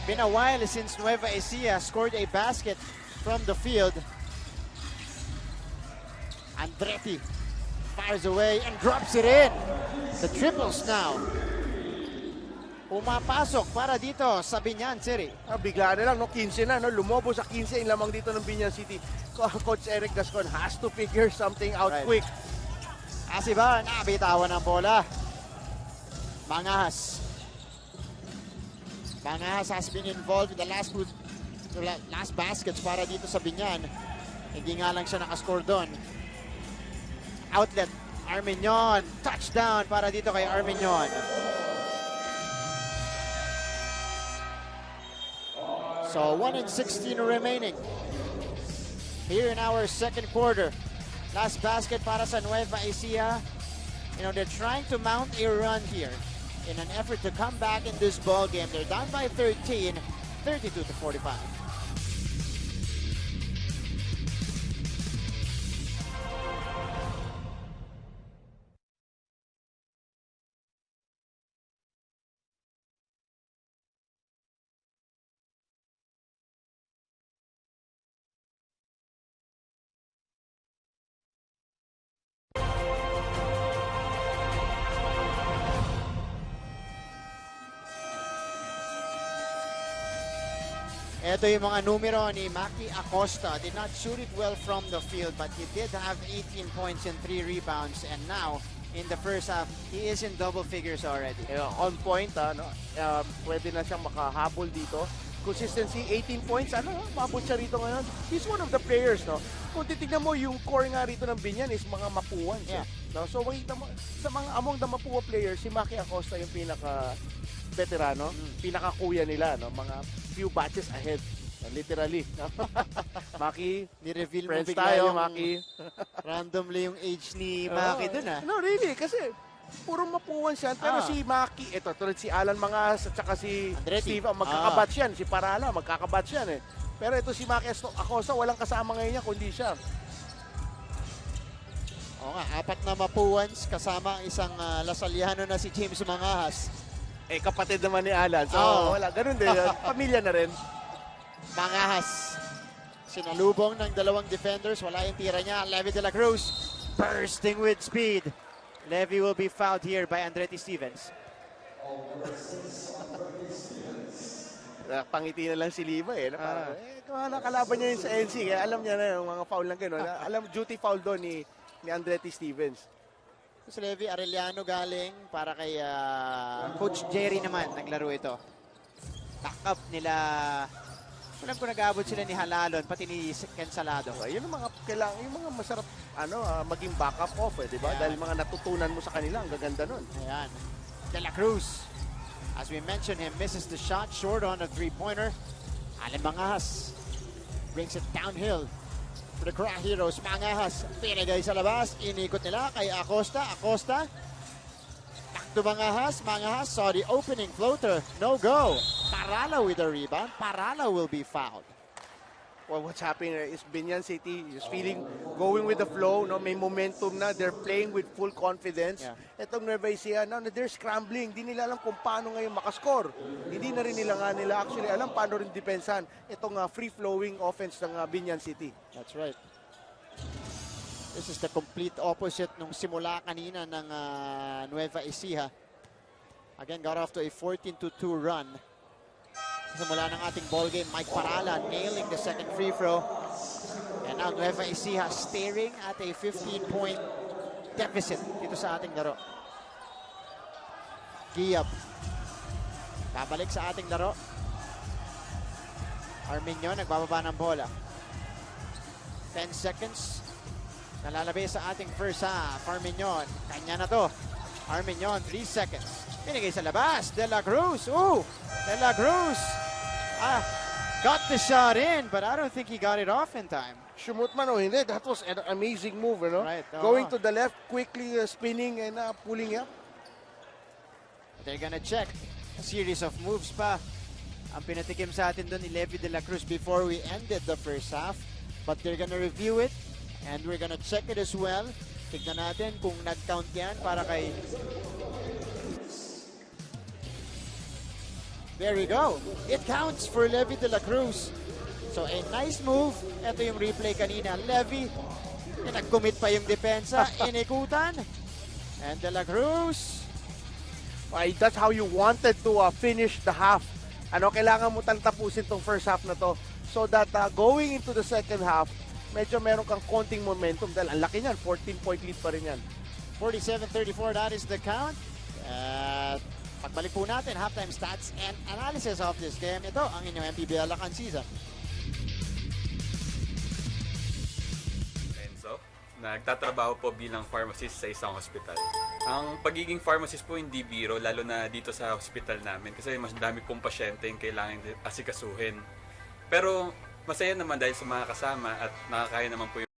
Been a while since Nueva Ecija scored a basket from the field. Andretti fires away and drops it in. The triples now. Pumapasok para dito sa Biñan City. Bigla na lang, 15 na, lumobo sa 15 yung lamang dito ng Biñan City. Coach Eric Gascon has to figure something out quick. Asiba, nabitawan ng bola. Mangas has been involved in the last baskets para dito sa Biñan. Hindi nga lang siya nakascore doon. Outlet, Arminion. Touchdown para dito kay Arminion. So 1:16 remaining here in our second quarter. Last basket para sa Nueva Ecija. You know, they're trying to mount a run here in an effort to come back in this ball game. They're down by 13, 32-45. Ito yung mga numero ni Maki Acosta. Did not shoot it well from the field, but he did have 18 points and 3 rebounds. And now, in the first half, he is in double figures already. On point, pwede na siyang makahabol dito. Consistency, 18 points, mabot siya rito ngayon. He's one of the players, no? Kung titignan mo, yung core nga rito ng Biñan is mga mapuan. No? So, makita mo, sa mga among the Mapua players, si Maki Acosta yung pinaka-veterano, pinaka-kuya nila, no? Mga few batches ahead. Literally. Maki, ni-reveal mo friends bigla tayo, yung Maki. randomly yung age ni Maki dun No, really, kasi puro mapuan siya. Pero si Maki, ito, tulad si Alan Mangas at saka si Andretti. Steve, magkakabatch yan. Si Parala, magkakabatch yan eh. Pero ito si Maki Acosta, walang kasama ngayon niya, kundi siya. Oo nga, 4 na mapuans kasama ang isang Lasalliano na si James Mangas. Kapatid naman ni Alan. So, wala. Ganun din. Pamilya na rin. Mangas. Sinalubong ng dalawang defenders. Wala yung tira niya. Levy de la Cruz. Bursting with speed. Levy will be fouled here by Andretti Stevens. Pangiti na lang si Liva eh. Parang, nakalaban niya yun sa NC. Kaya alam niya na yung mga foul lang gano'n. Alam, duty foul doon ni Andretti Stevens. Si Levy Arellano galing para kay Coach Jerry naman. Naglaro ito. Backup nila. Alam ko nag-aabot sila ni Halalon, pati ni Ken Salado. Yun ang mga kailangan, yung mga masarap maging backup off eh, di ba? Dahil mga natutunan mo sa kanila, ang gaganda nun. Ayan. De la Cruz. As we mentioned, him misses the shot short on a three-pointer. Alan Mangas brings it downhill for the Crack Heroes. Mangas pinagay sa labas. Inikot nila kay Acosta. Acosta. Back to Mangas. Mangas saw the opening floater. No go. Parala with the rebound. Parala will be fouled. well, what's happening is Biñan City is feeling, going with the flow, no, may momentum na, they're playing with full confidence. Yeah. Itong Nueva Ecija, now they're scrambling, hindi nila alam kung paano ngayon makascore. Hindi na rin nila actually alam paano rin depensahan itong free-flowing offense ng Biñan City. That's right. This is the complete opposite nung simula kanina ng Nueva Ecija. Again, got off to a 14-2 run. Simula ng ating ball game, Mike Parala nailing the second free throw. And now Nueva Ecija staring at a 15-point deficit dito sa ating laro. Giyab. Babalik sa ating laro. Arminio nagbababa ng bola. 10 seconds. Nalalabi sa ating first half. Arminio, kanya na to. Arminio, 3 seconds. Pinigay sa labas. De La Cruz. Ooh! De La Cruz. Got the shot in, but I don't think he got it off in time. Shumut man o hindi, that was an amazing move, you know? Right. Going to the left, quickly spinning and pulling up. They're gonna check. A series of moves pa. Ang pinatikim sa atin doon ni Levi De La Cruz before we ended the first half. But they're gonna review it. And we're gonna check it as well. Tignan natin kung nag-count yan para kay... There we go. It counts for Levi De La Cruz. So a nice move. Ito yung replay kanina. Levi, nag-commit pa yung depensa. Inikutan. And De La Cruz. That's how you wanted to finish the half. Kailangan mo tapusin tong first half na to. So that going into the second half, medyo meron kang konting momentum dahil ang laki niyan, 14-point lead pa rin yan. 47-34, that is the count. Pagbalik po natin, halftime stats and analysis of this game. Ito ang inyong MPBL Lakan season. Enzo, nagtatrabaho po bilang pharmacist sa isang hospital. Ang pagiging pharmacist po hindi biro, lalo na dito sa hospital namin kasi mas dami pong pasyente yung kailangan asikasuhin. Pero masaya naman dahil sa mga kasama at nakakaya naman po yung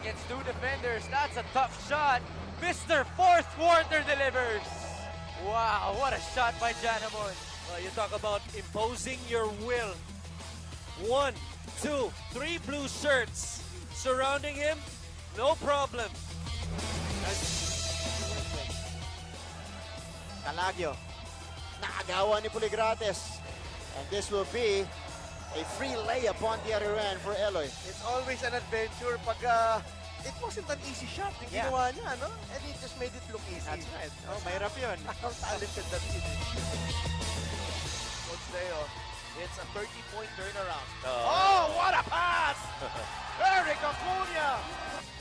against two defenders. That's a tough shot. Mr. Fourth Quarter delivers. Wow, what a shot by Janamon. You talk about imposing your will. 1, 2, 3 blue shirts surrounding him. No problem. Calagio. Nakagawa ni Puligrates. And this will be a free layup on the other end for Eloy. It's always an adventure pag it wasn't an easy shot yung ginawa niya, no? And he just made it look easy. That's right. Oh, mahirap yun. How talented that is. Coach Leo, it's a 30-point turnaround. Oh, what a pass! Eric Acuna!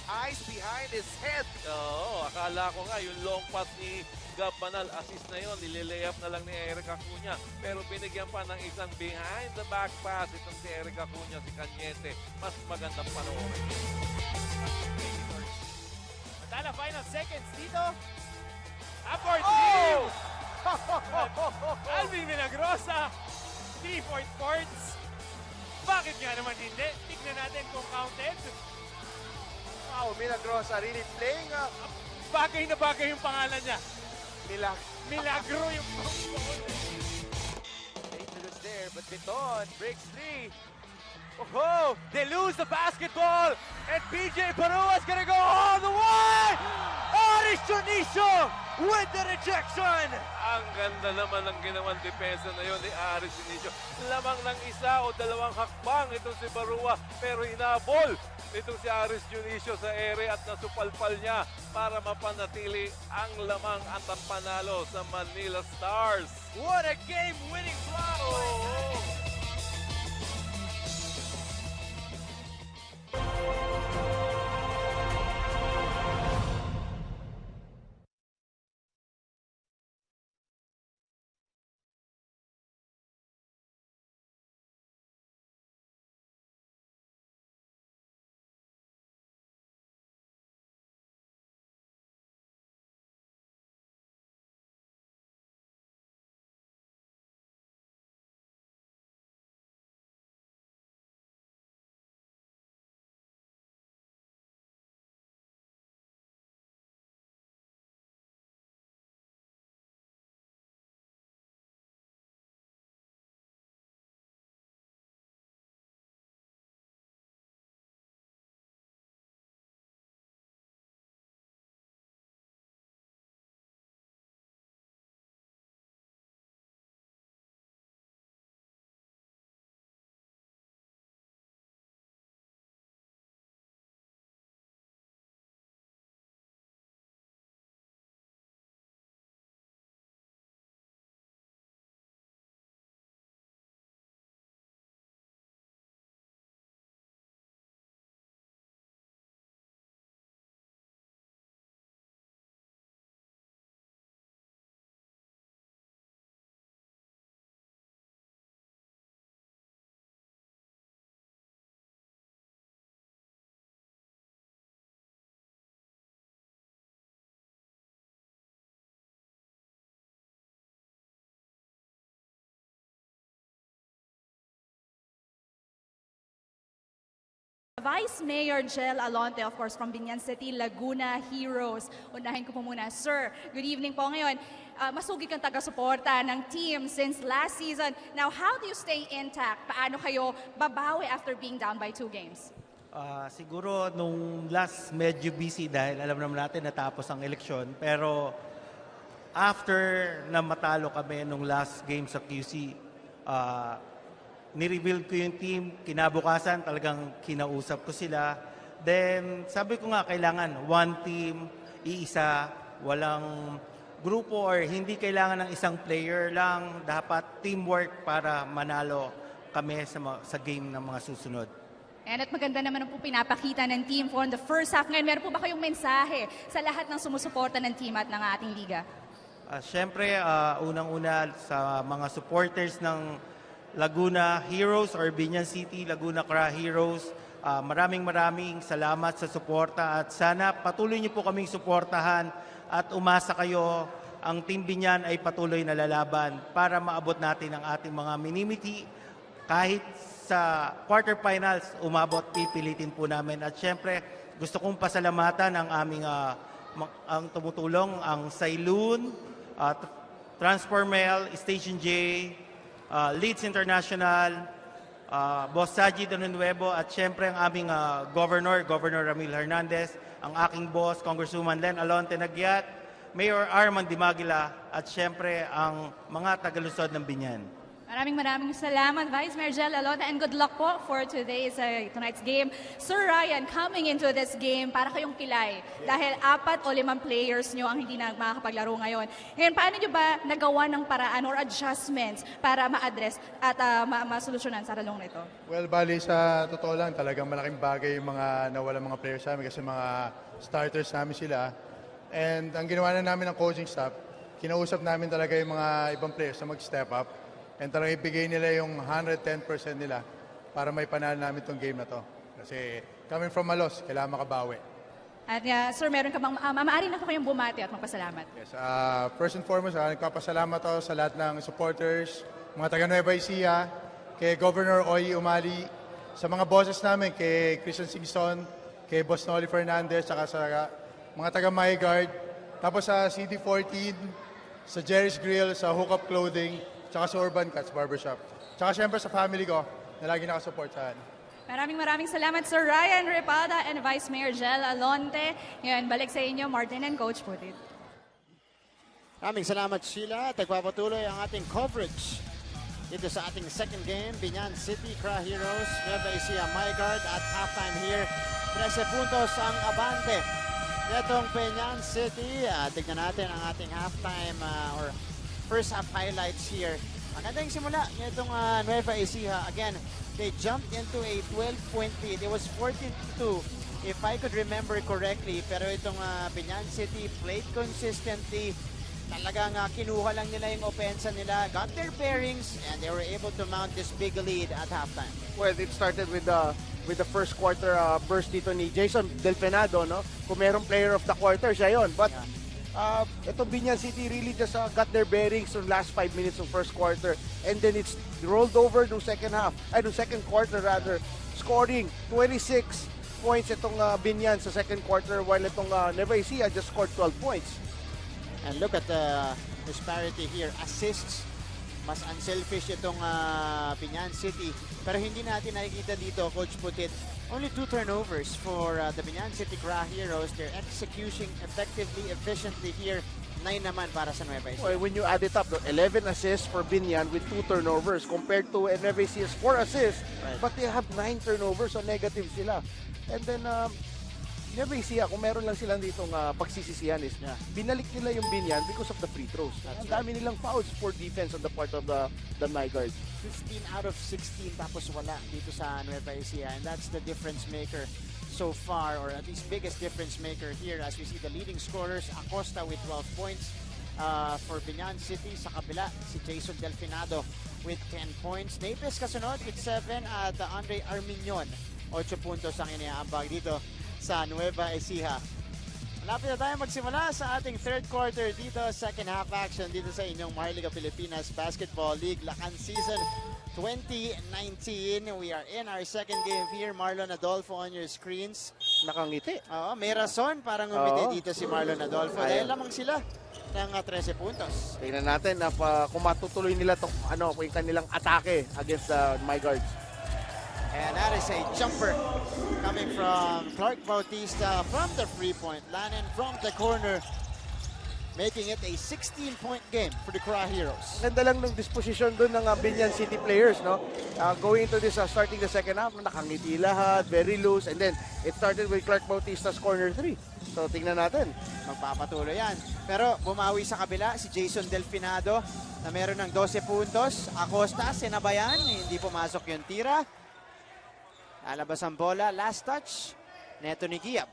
eyes behind his head. Oo, akala ko nga yung long pass ni Gab Banal, assist na yun, nililayup na lang ni Eric Acuña. Pero binigyan pa ng isang behind the back pass itong si Eric Acuña, si Cañete. Mas magandang panoorin. Matala, final seconds dito. Upward team! Alvin Milagrosa, 3-4 courts. Bakit nga naman hindi? Tignan natin kung counted. Wow, Milagrosa really playing Bagay na bagay yung pangalan niya. Milagro yung Dangerous there, but Beton breaks free. Oh, they lose the basketball, and PJ Parua's gonna go all the way! Aris Junicio with the rejection! Ang ganda naman ng ginawang depensa na yun ni Aris Junicio. Lamang ng isa o dalawang hakbang itong si Barua, pero hinabol itong si Aris Junicio sa ere at nasupalpal niya para mapanatili ang lamang at ang panalo sa Manila Stars. What a game-winning block! Vice Mayor Jel Alonte, of course, from Biñan City, Laguna Heroes. Unahin ko po muna. Sir, good evening po ngayon. Masugid kang taga-suporta ng team since last season. Now, how do you stay intact? Paano kayo babawi after being down by 2 games? Siguro nung last medyo busy dahil alam naman natin natapos ang eleksyon. Pero after na matalo kami nung last game sa QC, ni-rebuild ko yung team, kinabukasan talagang kinausap ko sila. Then sabi ko nga kailangan one team, iisa, walang grupo or hindi kailangan ng isang player lang, dapat teamwork para manalo kami sa game ng mga susunod. And at maganda naman po pinapakita ng team for the first half. Ngayon, meron po ba kayong mensahe sa lahat ng sumusuporta ng team at ng ating liga? Siyempre, unang-una sa mga supporters ng Laguna Heroes or Biñan City, Laguna Cra Heroes. Maraming salamat sa suporta at sana patuloy niyo po kaming suportahan at umasa kayo. Ang Team Biñan ay patuloy na lalaban para maabot natin ang ating mga minimiti. Kahit sa quarterfinals, umabot, pipilitin po namin. At syempre, gusto kong pasalamatan ang aming ang tumutulong, ang Sailun, Transformel, Station J, Leeds International, Boss Saji Nuevo at syempre ang aming Governor Ramil Hernandez, ang aking boss, Congresswoman Len Alonte Nagyat, Mayor Armand Dimagila at syempre ang mga tagalusod ng Biñan. Maraming salamat, Vice Mayor Jel Alota, and good luck po for tonight's game. Sir Ryan, coming into this game, para kayong pilay dahil 4 o 5 players nyo ang hindi na makakapaglaro ngayon. Ngayon, paano nyo ba nagawa ng paraan or adjustments para ma-address at masolusyonan sa ralong nito? Well, bali sa totoo lang, talagang malaking bagay yung mga nawalang mga players namin kasi mga starters namin sila. And ang ginawa na namin ng coaching staff, kinausap namin talaga yung mga ibang players na mag-step up. And talagang ibigay nila yung 110% nila para may panalo namin itong game na to. Kasi coming from a loss, kailangan makabawi. At sir, meron ka bang, maaari na po kayong bumati at magpasalamat. Yes, first and foremost, nagpapasalamat ako sa lahat ng supporters, mga taga Nueva Ecija, kay Governor Oy Umali, sa mga bosses namin, kay Christian Singson, kay Boss Noli Fernandez, saka sa mga taga MiGuard, tapos sa CD14, sa Jerry's Grill, sa Hookup Clothing, tsaka sa Urban Cuts Barbershop. Tsaka syempre sa family ko na lagi nakasupport sa akin. Maraming salamat, Sir Ryan Repada and Vice Mayor Jel Alonte. Ngayon, balik sa inyo, Martin and Coach Putit. Maraming salamat, Sheila. Nagpapatuloy ang ating coverage dito sa ating second game. Biñan City, Cra Heroes, Nueva Ecija, MiGuard at halftime here. 13 puntos ang abante. Itong Biñan City, tignan natin ang ating halftime or first half highlights here. Magandang simula nitong Nueva Ecija. Again, they jumped into a 12-point lead. It was 14-2 if I could remember correctly. Pero itong Biñan City played consistently. Talagang kinuha lang nila yung opensa nila, got their bearings, and they were able to mount this big lead at halftime. Well, it started with the first quarter burst dito ni Jason Delfenado, no? Kung merong player of the quarter, siya yun. But ito Biñan City really just got their bearings from last 5 minutes of first quarter, and then it's rolled over no second quarter rather, scoring 26 points itong Biñan sa second quarter, while itong Nueva Ecija just scored 12 points. And look at the disparity here. Assists, mas unselfish itong Biñan City. Pero hindi natin nakikita dito, Coach Putit. Only 2 turnovers for the Biñan City Cra Heroes. They're executing effectively, efficiently here. 9 naman para sa Nueva Ecija. Well, when you add it up, 11 assists for Biñan with 2 turnovers compared to Nueva Ecija's 4 assists. Right. But they have 9 turnovers, so negative sila. And then, Nueva Ecija, kung meron lang silang ditong pagsisisihan is, binalik nila yung Biñan because of the free throws. Ang dami nilang fouls for defense on the part of the MiGuard. 15 out of 16 tapos wala dito sa Nueva Ecija, and that's the difference maker so far, or at least biggest difference maker here as we see the leading scorers. Acosta with 12 points for Biñan City. Sa kabila, si Jason Delfinado with 10 points. Napes kasunod with 7 at Andre Armiñon 8 puntos ang iniaambag dito sa Nueva Ecija. Malapit na tayo magsimula sa ating third quarter dito, second half action dito sa inyong MiGuard Pilipinas Basketball League Lakan Season 2019. We are in our second game here. Marlon Adolfo on your screens. Nakangiti. Oo, may rason parang umiti dito si Marlon Adolfo dahil lamang sila ng 13 puntos. Tingnan natin kung matutuloy nila yung kanilang atake against the MiGuards. And that is a jumper coming from Clark Bautista from the three-point line and from the corner, making it a 16-point game for the Cra Heroes. Ganda lang ng disposition doon ng Biñan City players, no? Going into this, starting the second half, nakangiti lahat, very loose, and then it started with Clark Bautista's corner 3. So tingnan natin. Magpapatuloy yan. Pero bumawi sa kabila si Jason Delfinado na meron ng 12 puntos. Acosta, sinabayan, hindi pumasok yung tira. Alabas ang bola, last touch, neto ni Giap.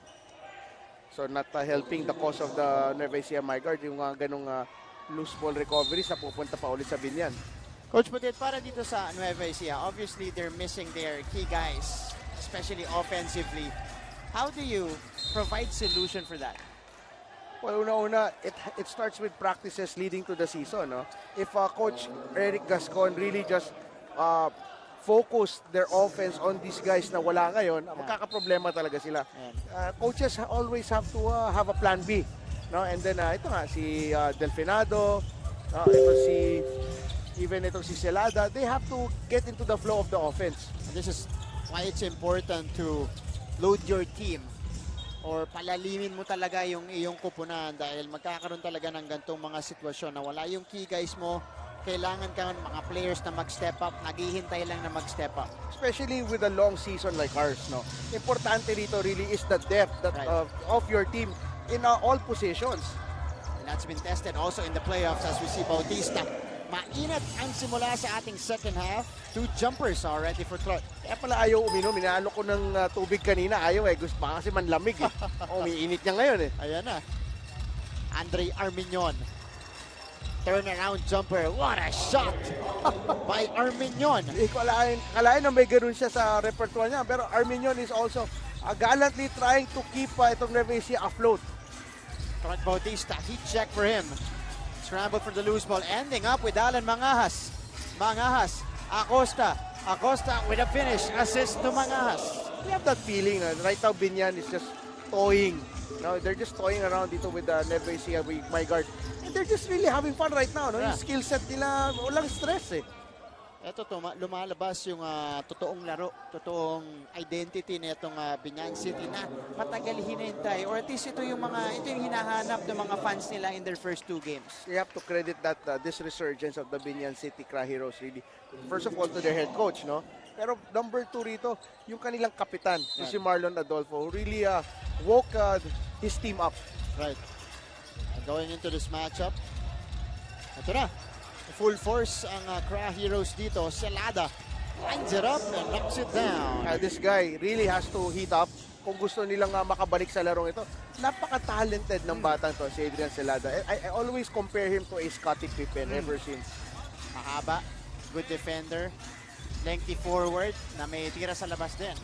So not helping the cause of the Nueva Ecija MiGuard, yung ganong loose ball recovery sa pupunta pa ulit sa Biñan. Coach Putit, para dito sa Nueva Ecija, obviously they're missing their key guys, especially offensively. How do you provide solution for that? Well, una-una, it starts with practices leading to the season. No? If Coach Eric Gascon really just focus their offense on these guys na wala ngayon, magkakaproblema talaga sila. Coaches always have to have a plan B. No? And then, ito nga, si Delfinado, itong si Celada, they have to get into the flow of the offense. And this is why it's important to load your team or palalimin mo talaga yung iyong kupunan dahil magkakaroon talaga ng gantong mga sitwasyon na wala yung key guys mo. Kailangan ka mga players na mag-step up, naghihintay lang na mag-step up. Especially with a long season like ours, no? Importante rito really is the depth that, of your team in all positions. And that's been tested also in the playoffs as we see Bautista. Mainit ang simula sa ating second half. 2 jumpers already for Clark. Kaya pala ayaw uminom. Inaalok ko ng tubig kanina. Ayaw gusto pa kasi manlamig eh. Umiinit niya ngayon eh. Ayan na. Andre Arminion. Turnaround jumper. What a shot by Arminion. Hindi ko kalain na may ganun siya sa repertoire niya. Pero Arminion is also gallantly trying to keep itong Nueva Ecija afloat. Clark Bautista, heat check for him. Scramble for the loose ball, ending up with Alan Mangahas. Mangahas, Acosta. Acosta with a finish, assist to Mangahas. We have that feeling right now Biñan is just toying. No, they're just toying around dito with Nueva Ecija, with MiGuard. And they're just really having fun right now. No? Yeah. Yung skill set nila, walang stress eh. Ito lumalabas yung totoong laro, totoong identity na itong Biñan City na matagal hinintay, or at least ito yung hinahanap ng mga fans nila in their first 2 games. You have to credit that this resurgence of the Biñan City Cra Heroes really. First of all to their head coach, no? Pero number 2 rito, yung kanilang kapitan, si Marlon Adolfo, who really woke his team up. Right. Going into this matchup, ito na. Full force ang Cra Heroes dito. Celada lines it up and knocks it down. This guy really has to heat up kung gusto nilang makabalik sa larong ito. Napaka-talented ng batang to, si Adrian Celada. I always compare him to a Scottie Pippen ever since. Mahaba, good defender, lengthy forward na may tira sa labas din.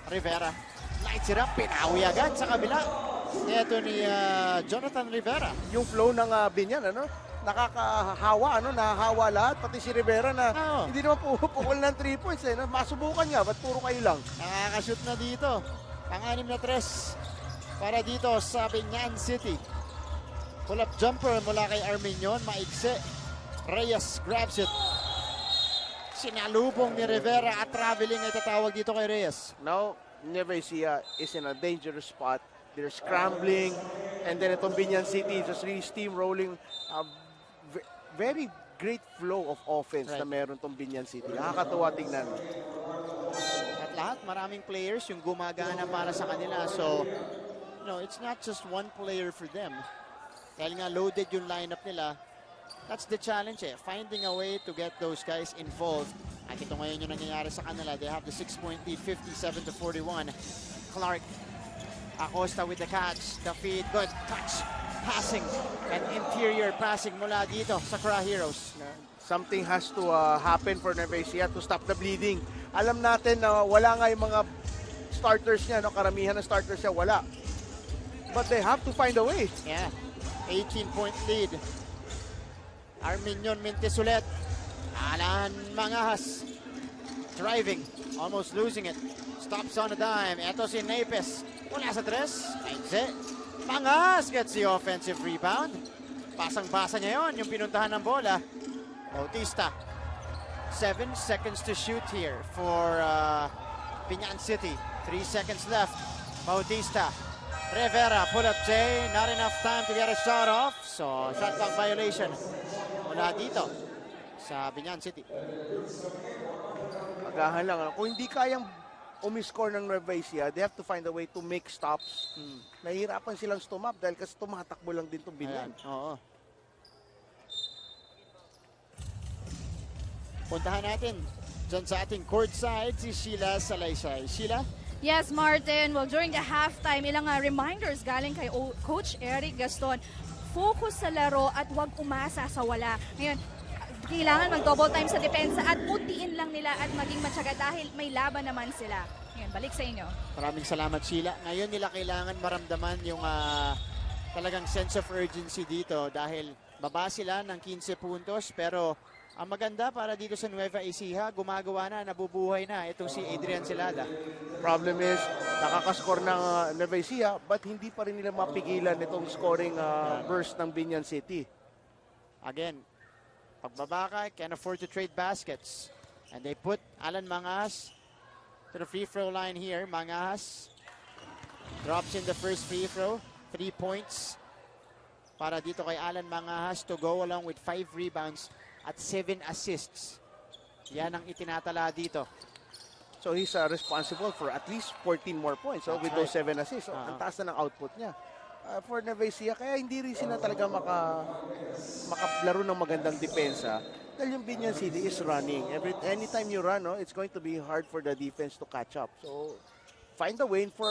Rivera lights it up, pinawi agad sa kabila. Ito ni Jonathan Rivera. Yung flow ng Biñan, nakakahawa, nahahawa lahat, pati si Rivera na hindi naman pupukol ng 3 points eh. Masubukan nga, ba't puro kayo lang? Nakakashoot na dito. Pang-6 na 3 para dito sa Biñan City. Pull-up jumper mula kay Arminion, maigse. Reyes grabs it. Sinalubong ni Rivera at traveling ay tatawag dito kay Reyes. Now, Nueva Ecija is in a dangerous spot. They're scrambling, and then itong Biñan City just really steamrolling. Very great flow of offense na meron tong Biñan City. Nakakatuwa tingnan. At lahat, maraming players yung gumagana para sa kanila. So, it's not just one player for them. Dahil nga loaded yung lineup nila, that's the challenge eh. Finding a way to get those guys involved. At ito ngayon yung nangyayari sa kanila. They have the 6-point lead, 57-41. Clark, Acosta with the catch. The feed, good touch. Passing and interior passing mula dito sa Cra Heroes. Something has to happen for Nueva Ecija to stop the bleeding. Alam natin na wala nga yung mga starters niya, karamihan ng starters niya wala. But they have to find a way. Yeah, 18-point lead. Arminion mintis ulit. Alan Mangahas driving, almost losing it. Stops on a dime. Eto si Napes. Wala sa 3. Ainse. Mangahas gets the offensive rebound. Basang-basa niya yon yung pinuntahan ng bola. Bautista. 7 seconds to shoot here for Biñan City. 3 seconds left. Bautista. Rivera, pull up J. Not enough time to get a shot off. So, shot clock violation mula dito sa Biñan City. Agahan lang. Kung hindi kayang umiscore ng Nueva Ecija, they have to find a way to make stops. Nahihirapan silang stumap dahil kasi tumatakbo lang din itong Biñan. Oo. Puntahan natin dyan sa ating courtside si Sheila Salaysay. Sheila? Yes, Martin. Well, during the halftime, ilang reminders galing kay Coach Eric Gaston. Focus sa laro at huwag umasa sa wala. Ngayon, kailangan mag-double time sa depensa at putiin lang nila at maging matyaga dahil may laban naman sila. Ngayon, balik sa inyo. Maraming salamat, Sheila. Ngayon nila kailangan maramdaman yung talagang sense of urgency dito dahil baba sila ng 15 puntos pero ang maganda para dito sa Nueva Ecija, gumagawa na, nabubuhay na itong si Adrian Celada. Problem is, nakakascore ng Nueva Ecija but hindi pa rin nila mapigilan itong scoring burst ng Biñan City. Again, pagbaba ka, can afford to trade baskets. And they put Alan Mangahas to the free throw line here. Mangahas Drops in the first free throw. 3 points para dito kay Alan Mangahas to go along with 5 rebounds at 7 assists. Yan ang itinatala dito. So he's responsible for at least 14 more points with those 7 assists. So, ang taas na ng output niya. For Nueva Ecija, kaya hindi rin sila talaga makalaro ng magandang depensa dahil yung Biñan City is running. Anytime you run, it's going to be hard for the defense to catch up. So find a way for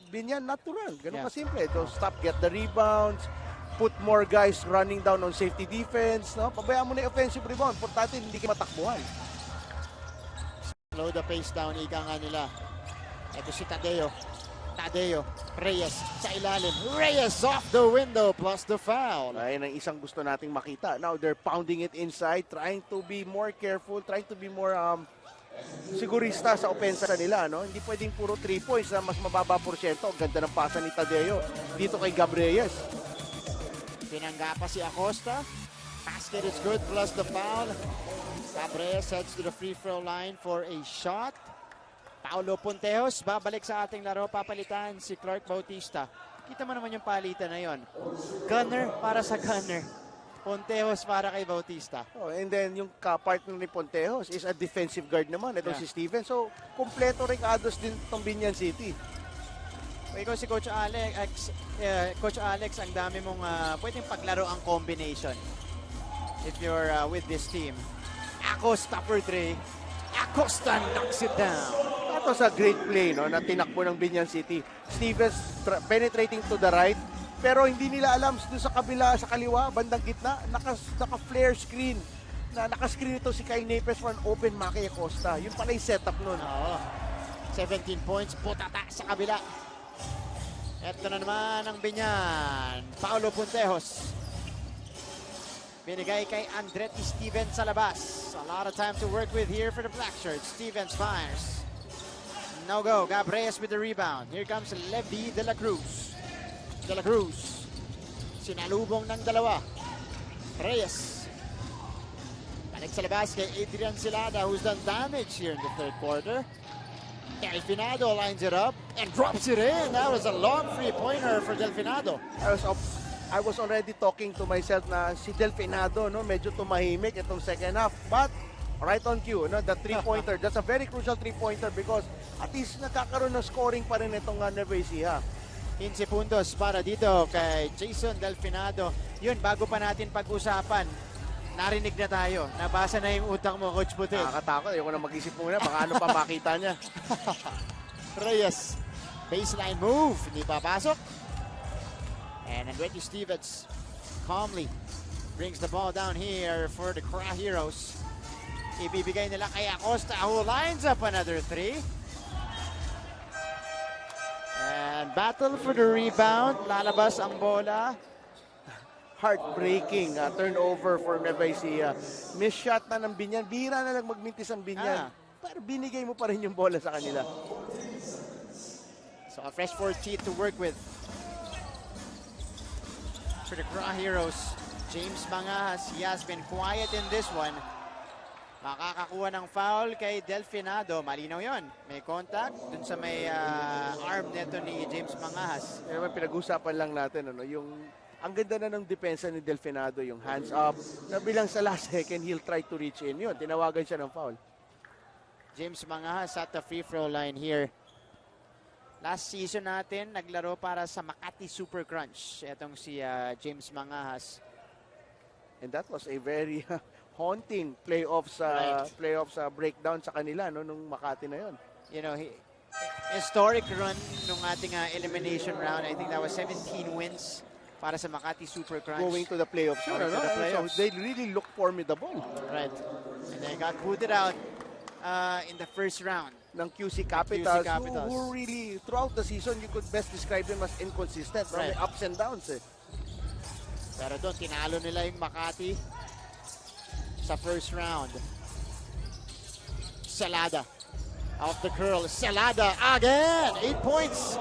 Biñan not to run. Ganun kasimple. So stop, get the rebounds, put more guys running down on safety defense. No? Pabayaan mo na yung offensive rebound. Importante, hindi ka matakbuhan. Slow the pace down, ika nga nila. Ito si Tadeo. Reyes sa ilalim. Reyes off the window plus the foul. Ayun ang isang gusto nating makita. Now they're pounding it inside, trying to be more careful, trying to be more sigurista sa opensa nila. No? Hindi pwedeng puro 3 points na mas mababa porsyento. Ang ganda ng pasa ni Tadeo dito kay Gabriel. Pinangga pa si Acosta. Basket is good plus the foul. Gabriel heads to the free throw line for a shot. Paulo Puntejos babalik sa ating laro. Papalitan si Clark Bautista. Kita mo naman yung palitan na yon. Gunner para sa gunner. Puntejos para kay Bautista. And then yung partner ni Puntejos is a defensive guard naman. Ito si Steven. So kompleto rin ados din itong Biñan City. Ikaw si Coach Alex, ang dami mong pwedeng paglaro ang combination if you're with this team. Acosta for 3. Acosta knocks it down. That was a great play na tinakbo ng Biñan City. Stevens penetrating to the right, pero hindi nila alam doon sa kabila, sa kaliwa, bandang gitna, naka-flare screen. Naka-screen ito si Kyle Napes for an open Maki Acosta. Yun pala yung setup nun. 17 points, putata sa kabila. Ito na naman ang Biñan. Paulo Puntejos. Binigay kay Andretti Stevens sa labas. A lot of time to work with here for the black shirts. Stevens fires. No go. Gabreyes with the rebound. Here comes Levi de la Cruz. Sinalubong ng dalawa. Reyes. Balik sa labas kay Adrian Silada, who's done damage here in the third quarter. Delfinado lines it up and drops it in. That was a long three-pointer for Delfinado. I was already talking to myself na si Delfinado, no, medyo tumahimik itong second half. But right on cue, no, the three-pointer. That's a very crucial three-pointer because at least nagkakaroon ng scoring pa rin itong Nueva Ecija. 15 puntos para dito kay Jason Delfinado. Yun, bago pa natin pag-usapan, narinig na tayo. Nabasa na yung utak mo, Coach Putin. Nakakatakot. Ayoko na mag-isip muna. Baka ano pa makita niya. Reyes. Baseline move. Hindi papasok. And Andretti Stevens calmly brings the ball down here for the Cra Heroes. Ibibigay nila kay Acosta, who lines up another 3. And battle for the rebound. Lalabas ang bola. Heartbreaking turnover for Nueva Ecija. Miss shot na ng Biñan. Bihira na lang magmintis ang Biñan. Pero binigay mo pa rin yung bola sa kanila. So a fresh 14 to work with. For the Cra Heroes, James Mangahas, he has been quiet in this one. Makakakuha ng foul kay Delfinado. Malinaw yon. May contact dun sa may arm neto ni James Mangahas. Pinag-usapan lang natin, yung ang ganda na ng depensa ni Delfinado, yung hands up. Na bilang sa last second, he'll try to reach in. Yun, tinawagan siya ng foul. James Mangahas at the free throw line here. Last season natin, naglaro para sa Makati Super Crunch. Itong si James Mangahas. And that was a very haunting playoffs breakdown sa kanila nung Makati na yon. You know, historic run nung ating elimination round. I think that was 17 wins para sa Makati Super Crunch. Going to the playoffs. So they really look formidable. Right. And they got booted out in the first round ng QC Capitals, who really throughout the season you could best describe them as inconsistent. Right. May ups and downs Pero doon tinalo nila yung Makati sa first round. Salada off the curl. Salada again. 8 points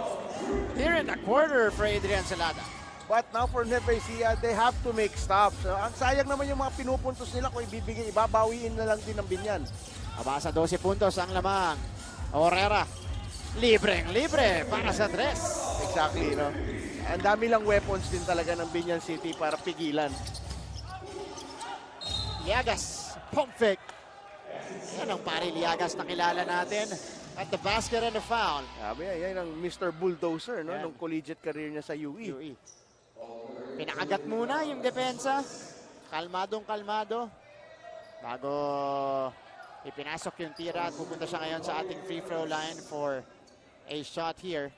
here in the quarter for Adrian Salada. But now for Nueva Ecija, they have to make stops. Ang sayang naman yung mga pinupuntos nila kung ibabawiin na lang din ng Biñan. Abasa 12 puntos ang lamang. Orera. Libre para sa 3. exactly, no? Ang dami lang weapons din talaga ng Biñan City para pigilan. Liagas, pump fake. Yan ang pari Liagas na kilala natin. At the basket and the foul. Sabi yan ang Mr. Bulldozer, no? Yan. Nung collegiate career niya sa UE. Pinakagat muna yung depensa. Kalmadong kalmado. Bago ipinasok yung tira at pupunta siya ngayon sa ating free throw line for a shot here.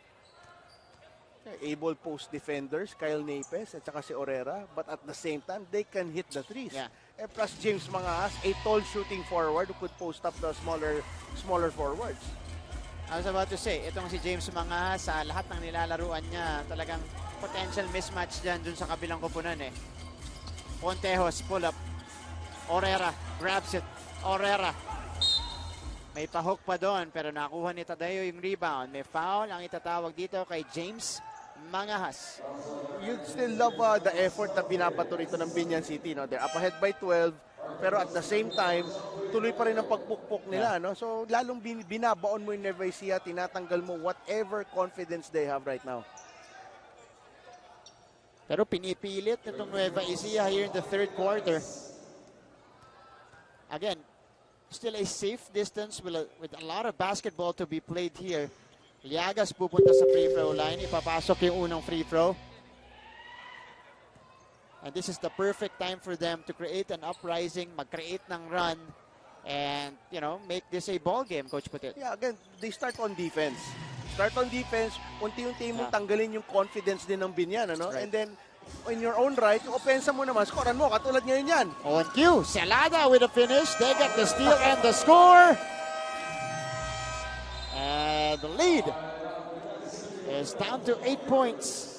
Able post defenders, Kyle Napes at saka si Orera, but at the same time, they can hit the threes. Yeah. And plus James Mangas, a tall shooting forward who could post up the smaller forwards. I was about to say, itong si James Mangas, sa lahat ng nilalaruan niya, talagang potential mismatch dyan sa kabilang kupunan eh. Pontejos, pull up. Orera, grabs it. Orera. May pahook pa doon, pero nakuha ni Tadeo yung rebound. May foul ang itatawag dito kay James Mangas. You'd still love the effort na binabato rito ng Biñan City. No? They're up ahead by 12, pero at the same time, tuloy pa rin ang pagpukpok nila. No? So lalong binabaon mo yung Nueva Ecija, tinatanggal mo whatever confidence they have right now. Pero pinipilit itong Nueva Ecija here in the third quarter. Again, still a safe distance with a lot of basketball to be played here. Liagas pupunta sa free throw line. Ipapasok yung unang free throw. And this is the perfect time for them to create an uprising, mag-create ng run, and, you know, make this a ball game, Coach Putit. Yeah, again, they start on defense. Unti-unti mong tanggalin yung confidence din ng Biñan, ano? Right. And then, in your own right, yung opensa mo naman, scorean mo, katulad ngayon yan. On cue, Celada with a finish. They get the steal and the score. And the lead is down to 8 points.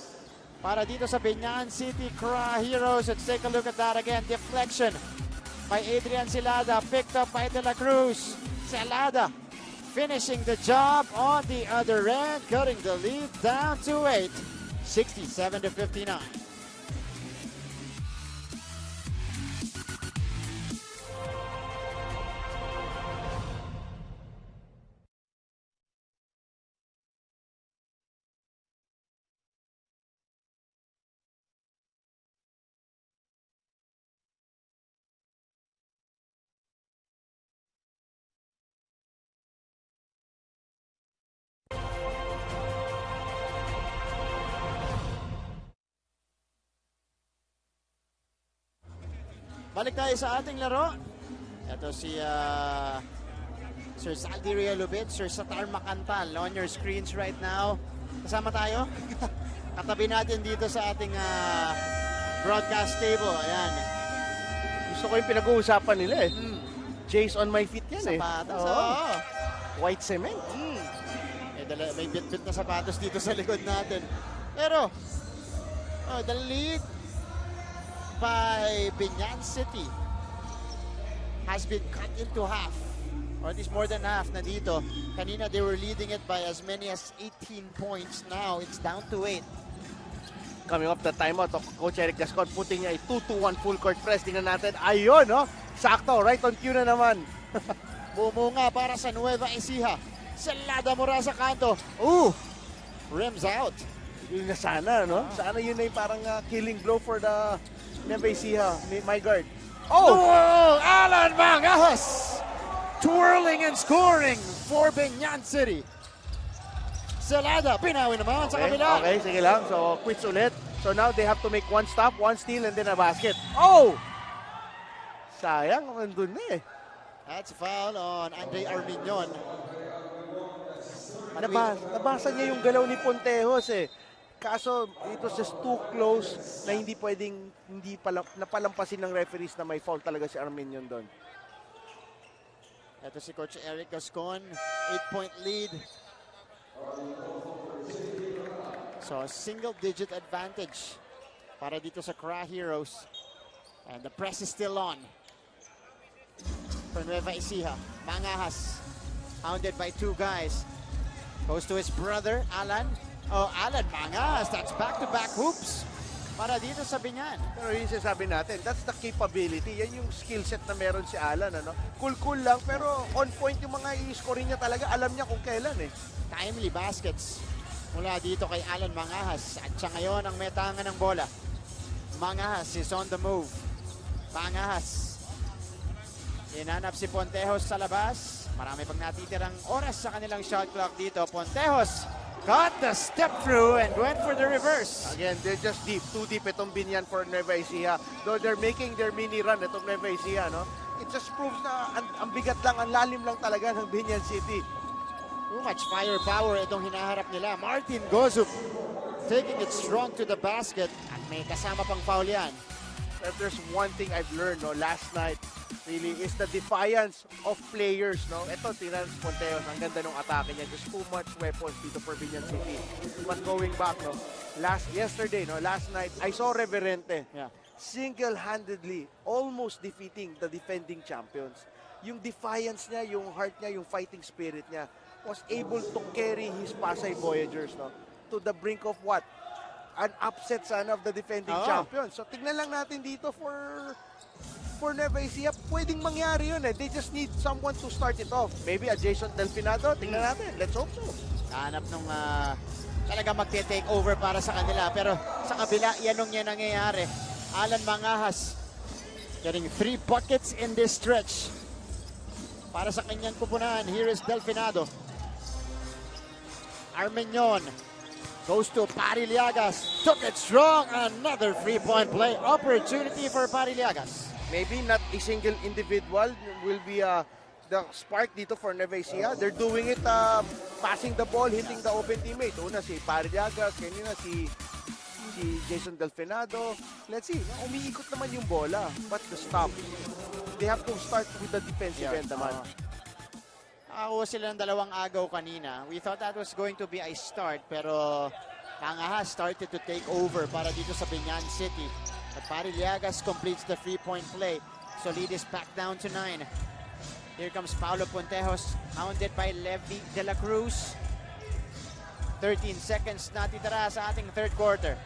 Para dito sa Biñan City Cra Heroes. Let's take a look at that again. Deflection by Adrian Celada, picked up by De La Cruz. Celada finishing the job on the other end, cutting the lead down to 8, 67-59. Balik tayo sa ating laro. Ito si Sir Saldi Realubit, Sir Satar Macantal on your screens right now. Kasama tayo. Katabi natin dito sa ating broadcast table. Ayan. Gusto ko yung pinag-uusapan nila eh. Jays on my feet yan Sapatos. eh. White cement. May bit-bit na sapatos dito sa likod natin. Pero, the lead by Biñan City has been cut into half, or at least more than half na dito. Kanina they were leading it by as many as 18 points. Now it's down to 8. Coming up the timeout of Coach Eric Gascon, putting a 2-2-1 full court press. Tingnan natin. Ayun, no? Sakto. Right on cue na naman. Bumunga para sa Nueva Ecija. Celada mura sa kanto. Rims out. Yun na sana, no? Sana yun na yung parang killing blow for the Nueva Ecija, MiGuard. Alan Mangas! Twirling and scoring for Biñan City. Celada, pinawi naman sa kabila. Okay, sige lang. So, quits ulit. So now they have to make one stop, one steal, and then a basket. Sayang, nandun na eh. That's a foul on Andre Armiñon. Nabasa niya yung galaw ni Pontejos eh. Kaso, it was just too close na hindi pwedeng napalampasin ng referees na may foul talaga si Armiñon doon. Ito si Coach Eric Gascon, 8-point lead. So, single-digit advantage para dito sa Cra Heroes. And the press is still on for Nueva Ecija. Mangahas, hounded by two guys. Goes to his brother, Alan. Alan Mangas, that's back-to-back hoops para dito sa Biñan. Pero yung sinasabi natin, that's the capability. Yan yung skill set na meron si Alan. Ano? Cool lang, pero on point yung mga i-score niya talaga. Alam niya kung kailan eh. Timely baskets mula dito kay Alan Mangahas. At siya ngayon ang may tangan ng bola. Mangahas is on the move. Mangahas. Hinanap si Pontejos sa labas. Marami pang natitirang oras sa kanilang shot clock dito. Pontejos got the step through and went for the reverse. Again, they're just deep. Too deep itong Biñan for Nueva Ecija. Though they're making their mini run itong Nueva Ecija, no? It just proves na ang bigat lang, ang lalim lang talaga ng Biñan City. Too much firepower itong hinaharap nila. Martin Gozup taking it strong to the basket. At may kasama pang foul yan. If there's one thing I've learned last night, really, is the defiance of players. No? Ito, tingnan si Pontejos, ang ganda ng atake niya. Just too much weapons dito for Biñan City. But going back, last night, I saw Reverente single-handedly almost defeating the defending champions. Yung defiance niya, yung heart niya, yung fighting spirit niya was able to carry his Pasay Voyagers to the brink of what? An upset sana of the defending champions. So tignan lang natin dito for Nueva Ecija, pwedeng mangyari yun eh. They just need someone to start it off. Maybe a Jason Delfinado. Tingnan natin. Let's hope so. Hanap nung talaga magte-take over para sa kanila. Pero sa kabila, yan nangyayari. Alan Mangahas getting 3 buckets in this stretch. Para sa kanyang kupunan, here is Delfinado. Armeñon goes to Pariliagas. Took it strong. Another 3-point play opportunity for Pariliagas. Maybe not a single individual will be the spark dito for Nueva Ecija. They're doing it passing the ball, hitting the open teammate. Una si Pariliagas, kanina si Jason Delfinado. Let's see, umiikot naman yung bola. But the stop, they have to start with the defensive end naman. Nakakuha sila ng 2 agaw kanina. We thought that was going to be a start, pero Mangahas started to take over para dito sa Biñan City. But Pariliagas completes the 3-point play. So lead is back down to 9. Here comes Paulo Pontejos, hounded by Levi de la Cruz. 13 seconds na titira sa ating third quarter.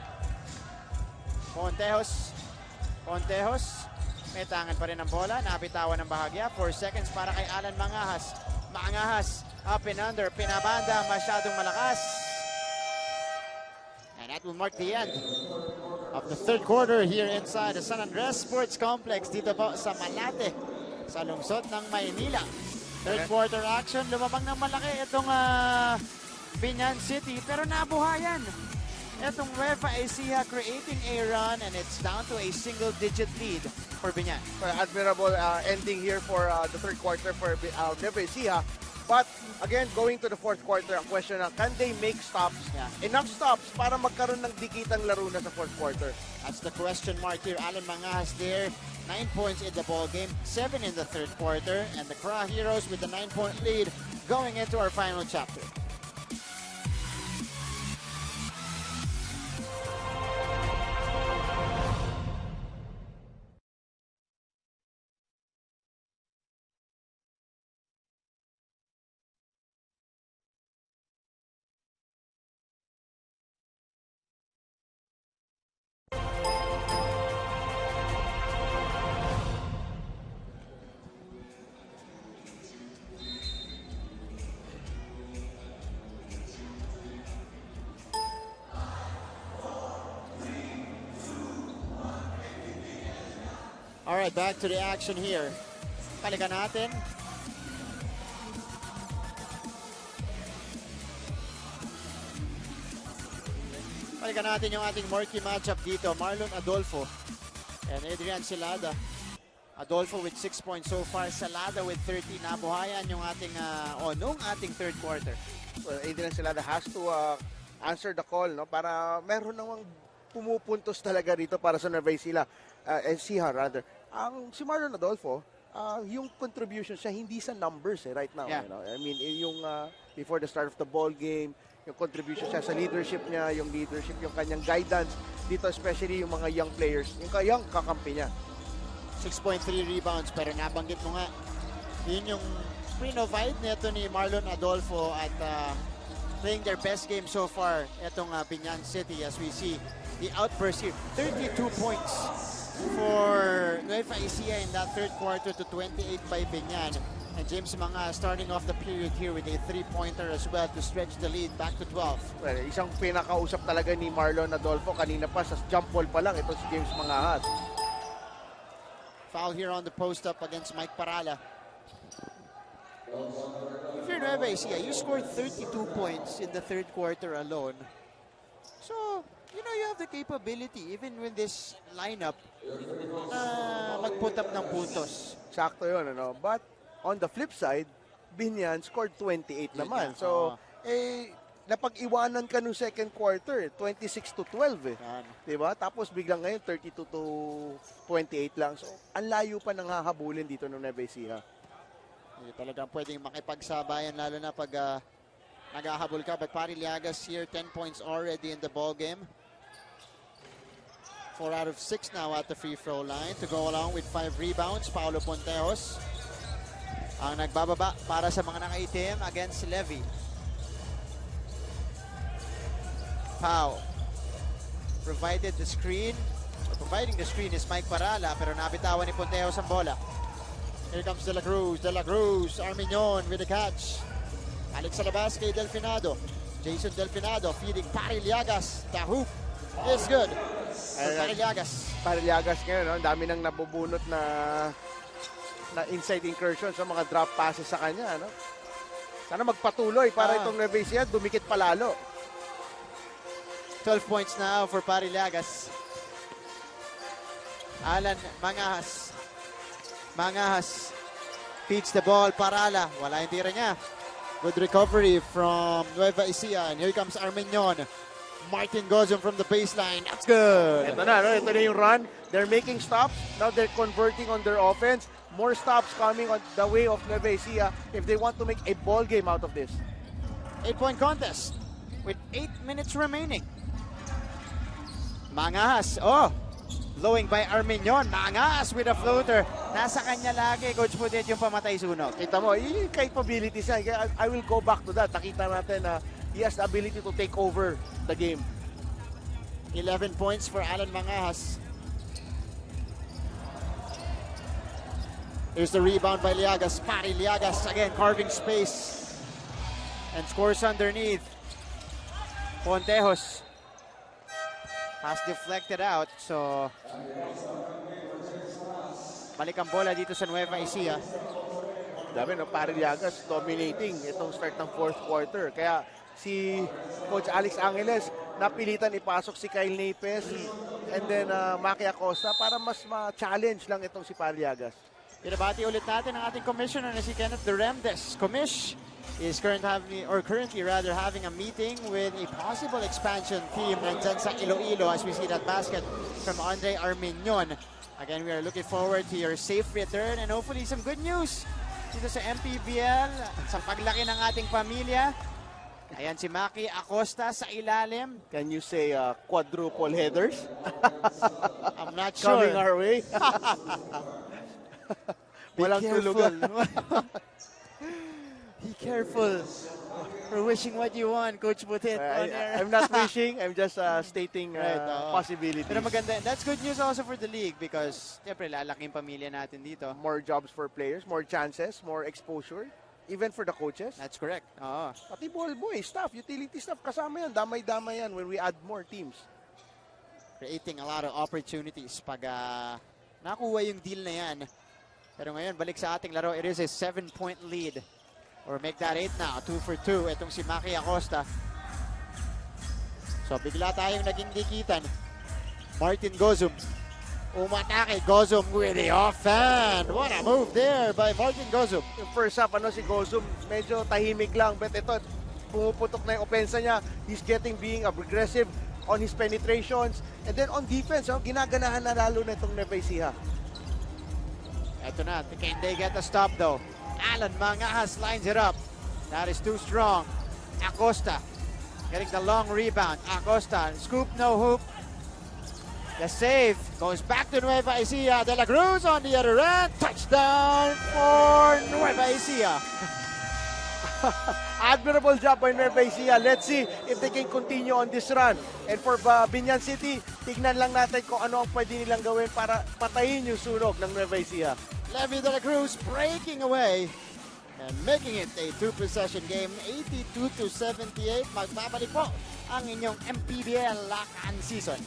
Pontejos, may tangan pa rin ang bola, nabitawan ng bahagya. 4 seconds para kay Alan Mangahas. Mangahas, up and under, pinabanda, masyadong malakas. And that will mark the end of the third quarter here inside the San Andres Sports Complex dito po sa Malate, sa lungsod ng Maynila. Third quarter action, lumabang ng malaki itong Biñan City, pero nabuhayan itong Nueva Ecija creating a run, and it's down to a single-digit lead for Biñan. Admirable ending here for the third quarter for Nueva Ecija. But again, going to the fourth quarter, ang question na, can they make stops? Enough stops para magkaroon ng dikitang laro na sa fourth quarter? That's the question mark here. Alan Mangahas there, 9 points in the ball game, 7 in the third quarter, and the Cra Heroes with the 9-point lead going into our final chapter. All right, back to the action here. Balikan natin. Balikan natin yung ating marquee matchup dito. Marlon Adolfo and Adrian Celada. Adolfo with 6 points so far. Celada with 13. Nabuhayan yung ating, nung ating third quarter. Well, Adrian Celada has to answer the call, no? Para meron namang pumupuntos talaga dito para sa Nueva Ecija. Rather. Si Marlon Adolfo, yung contribution siya hindi sa numbers right now. You know? I mean, yung before the start of the ball game, yung contribution siya sa leadership niya, yung kanyang guidance dito, especially yung mga young players, yung young kakampi niya. 6.3 rebounds, pero nabanggit mo nga, yun yung pre-provide nito ni Marlon Adolfo at playing their best game so far itong Biñan City, as we see the outburst here. 32 points for Nueva Ecija in that third quarter to 28 by Biñan. And James Mga starting off the period here with a 3-pointer as well to stretch the lead back to 12. Well, isang pinakausap talaga ni Marlon Adolfo kanina pa sa jump ball pa lang. Ito si James Mangahat. Foul here on the post-up against Mike Parala. If you're Nueva Ecija, you scored 32 points in the third quarter alone. So, you know, you have the capability, even with this lineup, mag-put up ng puntos. Sakto yun, ano? But, on the flip side, Biñan scored 28 naman. So, napag-iwanan ka nung second quarter, 26-12 Diba? Tapos biglang ngayon, 32-28 lang. So, ang layo pa nang hahabulin dito ng Nueva Ecija. Talagang pwedeng makipagsabayan lalo na pag naghahabol ka. But Pariliagas here, 10 points already in the ball game. 4 out of 6 now at the free throw line to go along with 5 rebounds. Paolo Pontejos ang nagbababa para sa mga nakaitim against Levy. Pau providing the screen is Mike Parala, pero nabitawan ni Pontejos ang bola. Here comes De La Cruz, Armiñon with the catch. Alex sa labas kay Delfinado. Jason Delfinado feeding Pariliagas. The hoop is good for Pariliagas. Pariliagas ngayon, no? Ang dami nang nabubunot na inside incursion sa mga drop passes sa kanya. No? Sana magpatuloy para itong Nueva Ecija dumikit palalo. 12 points now for Pariliagas. Alan Mangahas feeds the ball. Parala, wala yung tira niya. Good recovery from Nueva Ecija. And here comes Armiñon. Martin Gozum from the baseline. That's good. Ito na yung run. They're making stops. Now they're converting on their offense. More stops coming on the way of Nueva Ecija if they want to make a ball game out of this. 8-point contest with 8 minutes remaining. Mangahas, blowing by Armiñon. Mangahas with a floater. Nasa kanya lagi, Coach Pudet, yung pamatay sunog. Kita mo, yung capabilities niya. I will go back to that. Nakita natin na he has the ability to take over the game. 11 points for Alan Mangahas. Here's the rebound by Liagas. Liagas again carving space and scores underneath. Pontejos has deflected out. So balik ang bola dito sa Nueva Ecija. Dami, no? Pariliagas dominating itong start ng fourth quarter. Kaya si Coach Alex Angeles napilitan ipasok si Kyle Napes and then Maki Acosta para mas ma-challenge lang itong si Pariliagas. Pinabati ulit natin ang ating commissioner na si Kenneth Duremdes. Commish is currently having a meeting with a possible expansion team nandyan sa Iloilo as we see that basket from Andre Armiñon. Again, we are looking forward to your safe return and hopefully some good news dito sa MPBL, sa paglaki ng ating pamilya. Ayan si Maki Acosta sa ilalim. Can you say quadruple headers? I'm not sure. Coming our way. Walang tulugan. Be careful for wishing what you want, Coach Butet. I'm not wishing, I'm just stating possibilities. Pero maganda. That's good news also for the league because siyempre lalaki yung pamilya natin dito. More jobs for players, more chances, more exposure. Even for the coaches. That's correct. Pati ball boy, staff, utility staff, kasama yan. Damay-damay yan when we add more teams. Creating a lot of opportunities pag nakuha yung deal na yan. Pero ngayon, balik sa ating laro. It is a 7-point lead. Or make that 8 now. 2 for 2. Itong si Maki Acosta. So, bigla tayong naging dikitan. Martin Gozum. Umatake. Gozum with the offhand. What a move there by Martin Gozum. Yung first half, si Gozum, medyo tahimik lang. But ito, pumuputok na yung opensa niya. He's being aggressive on his penetrations. And then on defense, ginaganahan na lalo na itong Nueva Ecija. Ito na. Can they get the stop though? Alan Mangahas lines it up. That is too strong. Acosta getting the long rebound. Acosta, scoop, no hoop. The save goes back to Nueva Ecija. De La Cruz on the other end. Touchdown for Nueva Ecija. Admirable job by Nueva Ecija. Let's see if they can continue on this run. And for Biñan City, tignan lang natin kung ano ang pwede nilang gawin para patayin yung sunog ng Nueva Ecija. Levy De La Cruz breaking away And making it a 2-possession game, 82-78. Magbabalik po ang inyong MPBL Lakan season.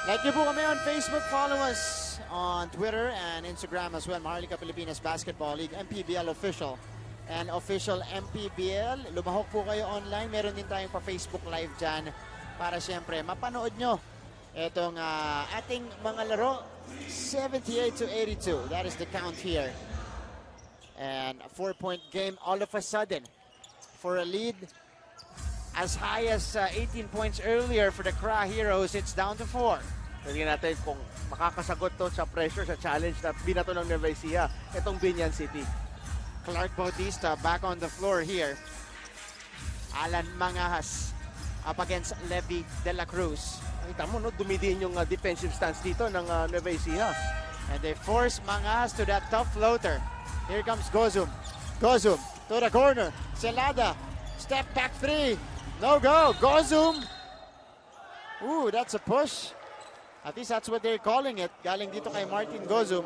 Like nyo po kami on Facebook, follow us on Twitter and Instagram as well. Maharlika Pilipinas Basketball League, MPBL official and official MPBL. Lumahok po kayo online. Meron din tayong pa-Facebook Live dyan para siyempre mapanood nyo itong ating mga laro. 78-82. That is the count here. And a 4-point game all of a sudden for a lead as high as 18 points earlier for the Cra Heroes. It's down to 4. Tingnan natin kung makakasagot to sa pressure, sa challenge na binato ng Nueva Ecija, itong Biñan City. Clark Bautista back on the floor here. Alan Mangahas up against Levi De La Cruz. Kita mo, no, dumidiin yung defensive stance dito ng Nueva Ecija. And they force Mangahas to that tough floater. Here comes Gozum. Gozum to the corner. Celada. Step back 3. No go. Gozum. Ooh, that's a push. At least that's what they're calling it. Galing dito kay Martin Gozum.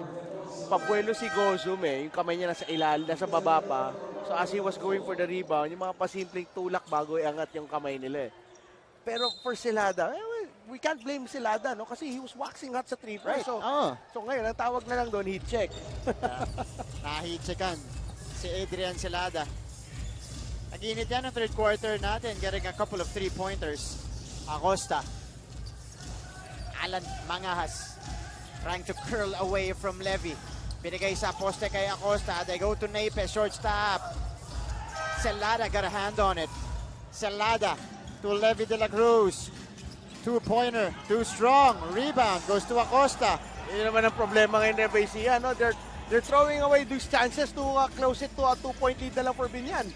Papuelo si Gozum yung kamay niya nasa ilalim, nasa baba pa. So as he was going for the rebound, yung mga pasimpleng tulak bago iangat yung kamay nila. Pero for Celada, we can't blame Celada, no? Kasi he was waxing hot sa 3-point. Right. So ngayon, ang tawag na lang doon, heat check. Na-heat checkan si Adrian Celada. Nag-init yan ng third quarter natin, getting a couple of 3-pointers. Acosta. Alan Mangahas trying to curl away from Levy. Binigay sa poste kay Acosta. They go to Napes, short stop. Celada got a hand on it. Celada to Levy De La Cruz. 2-pointer, too strong. Rebound goes to Acosta. Yun naman ang problema ngayon Nueva Ecija, no? They're throwing away these chances to close it to a 2-point lead na lang for Biñan.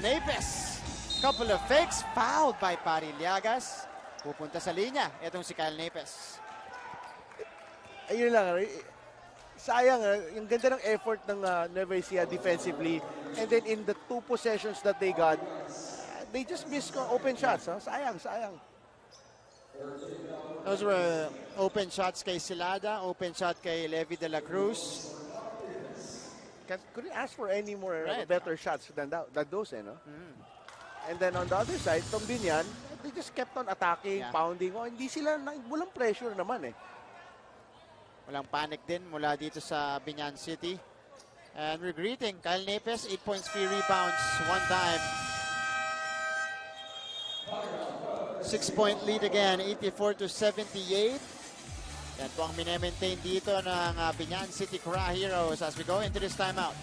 Napes. Couple of fakes. Fouled by Pariliagas. Pupunta sa linya. Itong si Kyle Napes. Ayun lang. Sayang, yung ganda ng effort ng Nueva Ecija defensively. And then in the 2 possessions that they got, they just missed open shots. Huh? Sayang. Those were open shots kay Celada, open shot kay Levi De La Cruz. Couldn't ask for any more better shots than those, no? And then on the other side, from Biñan, they just kept on attacking, pounding. Hindi sila, walang pressure naman Walang panic din mula dito sa Biñan City. And we're greeting Kyle Napes, 8 points, 3 rebounds, 1 time. 6-point lead again, 84-78. Yan po ang minemaintain dito ng Biñan City Cra Heroes as we go into this timeout.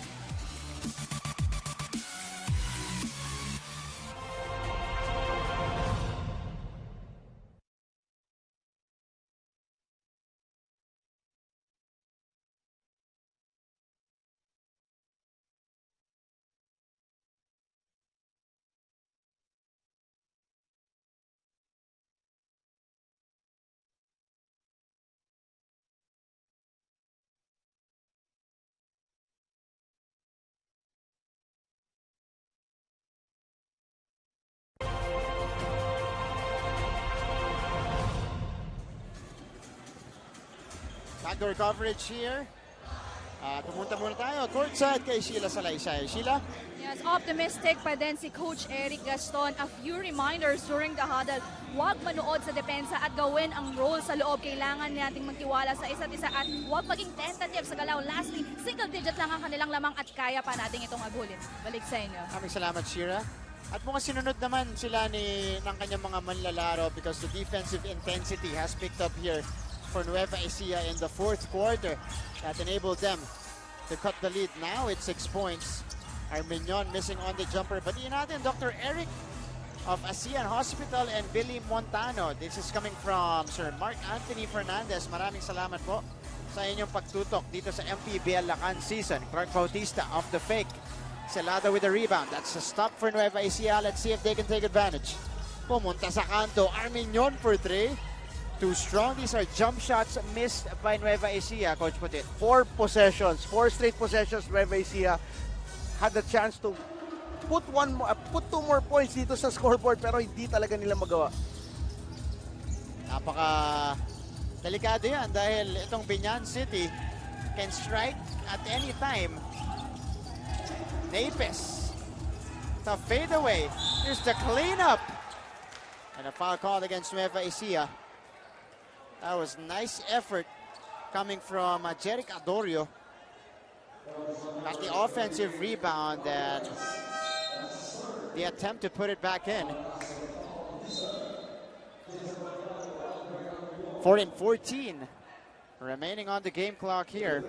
Backdoor coverage here. Pumunta muna tayo courtside kay Sheila Salaysay. Sheila? Yes, optimistic pa din si Coach Eric Gaston. A few reminders during the huddle. Huwag manood sa depensa at gawin ang role sa loob. Kailangan nating magtiwala sa isa't isa at huwag maging tentative sa galaw. Lastly, single digit lang ang kanilang lamang at kaya pa natin itong agulin. Balik sa inyo. Maraming salamat, Sheila. At mukhang sinunod naman sila ng kanyang mga manlalaro because the defensive intensity has picked up here for Nueva Ecija in the 4th quarter. That enabled them to cut the lead. Now it's 6 points. Arminion missing on the jumper. Batiin natin Dr. Eric of ASEAN Hospital and Billy Montano. This is coming from Sir Mark Anthony Fernandez. Maraming salamat po sa inyong pagtutok dito sa MPBL Lacan season. Clark Bautista off the fake. Celada with a rebound. That's a stop for Nueva Ecija. Let's see if they can take advantage. Pumunta sa kanto. Armiñon for 3. Too strong. These are jump shots missed by Nueva Ecija, Coach Putit. 4 straight possessions. Nueva Ecija had the chance to put 2 more points dito sa scoreboard pero hindi talaga nila magawa. Napaka delikado yan dahil itong Biñan City can strike at any time. Napes, the fadeaway. Here's the cleanup. And a foul called against Nueva Ecija. That was nice effort coming from Jeric Adorio. Got the offensive rebound and the attempt to put it back in. 4-14 remaining on the game clock here.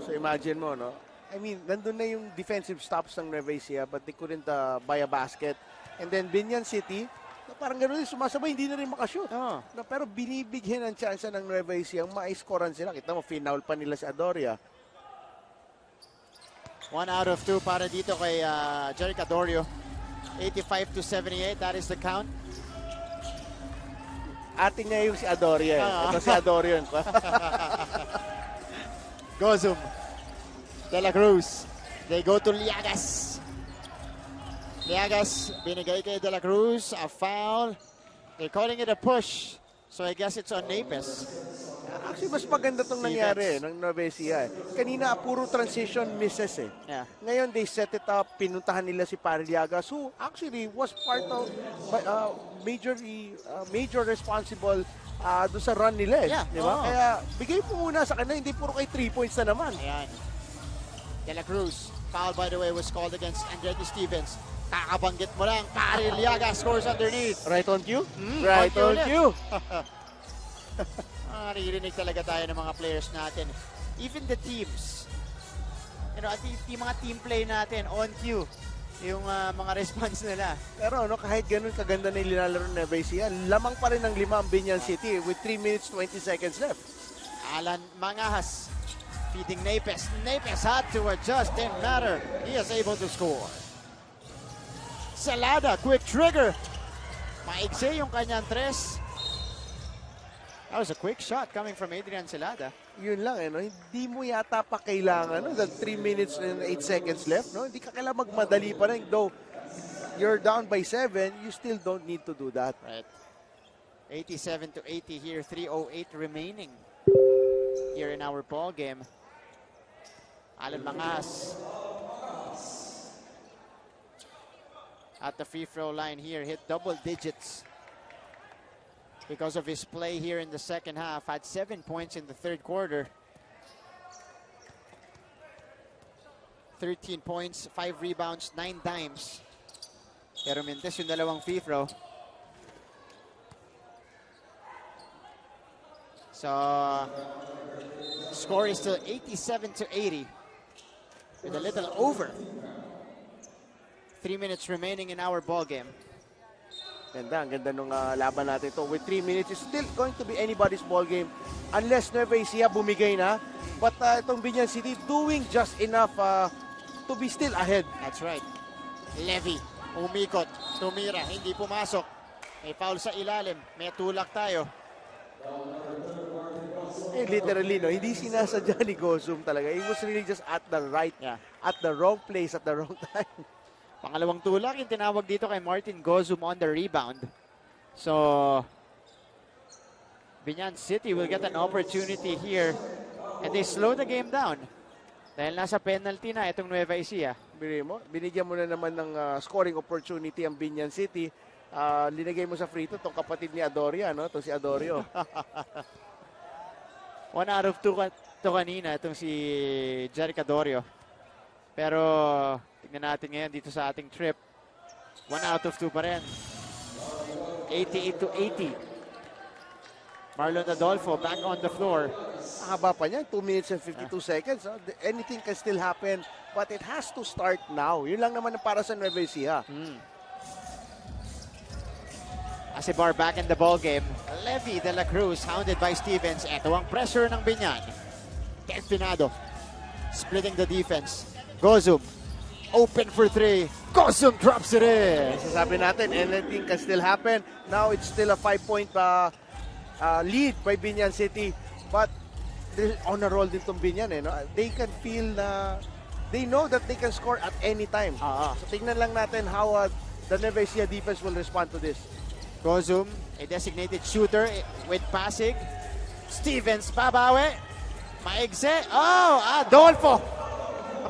So imagine mo, no? I mean, nandun na yung defensive stops ng Nueva Ecija but they couldn't buy a basket. And then Biñan City, parang gano'n din, sumasabay, hindi na rin makashoot. No, pero binibigyan ng chance ng Nueva Ecija, ma-scorean sila. Kita mo, finaul pa nila si Adoria. 1 out of 2 para dito kay Jeric Adorio. 85-78, that is the count. Atin niya yung si Adoria. Ito si Adorio. Gozum. De La Cruz. They go to Liagas. Liagas, binigay kay De La Cruz. A foul. They're calling it a push. So I guess it's on Napes. Actually, mas maganda itong nangyari ng Nueva Ecija. Kanina, puro transition misses eh. Yeah. Ngayon, they set it up. Pinuntahan nila si Pariliagas, who actually was part of major responsible doon sa run nila eh. Yeah. Diba? Kaya, bigay po muna sa kanya. Hindi puro kay 3 points na naman. Ayan. De La Cruz. Foul, by the way, was called against Andretti Stevens. Kakabanggit mo lang. Pariliagas scores underneath. Right on cue? Right on cue. Naririnig talaga tayo ng mga players natin. Even the teams. You know, yung mga team play natin, on cue. Yung mga response nila. Pero kahit ganun kaganda na nilalaro ng Nueva Ecija, lamang pa rin ng 5 ang Biñan City with 3 minutes 20 seconds left. Alan Mangahas feeding Napes. Napes had to adjust, didn't matter. He is able to score. Celada, quick trigger. Maigse yung kanyang tres. That was a quick shot coming from Adrian Celada. Yun lang, no? Hindi mo yata pa kailangan, no? 3 minutes and 8 seconds left, no? Hindi ka kailangan magmadali pa rin. Though you're down by 7, you still don't need to do that. Right. 87-80 here, 3:08 remaining here in our ball game. Alan Mangas at the free throw line here, hit double digits because of his play here in the second half. Had 7 points in the third quarter. 13 points, 5 rebounds, 9 dimes. Pero mintes yung dalawang free throw. So, score is still 87-80 with a little over. 3 minutes remaining in our ball game. Ganda, ang ganda nung laban natin ito. With 3 minutes, it's still going to be anybody's ball game unless Nueva Ecija bumigay na. But itong Biñan City doing just enough to be still ahead. That's right. Levy, umikot, tumira, hindi pumasok. May foul sa ilalim, may tulak tayo. Literally, no, hindi sinasadya ni Gozum talaga. He was really just at the at the wrong place, at the wrong time. Pangalawang tulak yung tinawag dito kay Martin Gozum on the rebound. So, Biñan City will get an opportunity here and they slow the game down. Dahil nasa penalty na itong Nueva Ecija. Binigyan mo na naman ng scoring opportunity ang Biñan City. Linagay mo sa free throw itong kapatid ni Adoria, no? Ito si Adorio. 1 out of 2 to kanina itong si Jeric Adorio. Pero tignan natin ngayon dito sa ating trip. 1 out of 2 pa rin. 88-80. Marlon Adolfo back on the floor. Haba pa niyan, 2 minutes and 52 seconds. Anything can still happen, but it has to start now. Yun lang naman para sa Nueva Ecija. Asibar back in the ball game. Levy de la Cruz hounded by Stevens. Ito ang pressure ng Biñan. Delfinado splitting the defense. Gozum open for three. Gozum drops it in. Sasabi natin, anything can still happen. Now it's still a 5-point lead by Biñan City. But they're on a roll din tong Biñan. No? They can feel na they know that they can score at any time. So tingnan lang natin how the Nueva Ecija defense will respond to this. Gozum, a designated shooter with passing. Stevens, babawi. Maigse. Oh, Adolfo.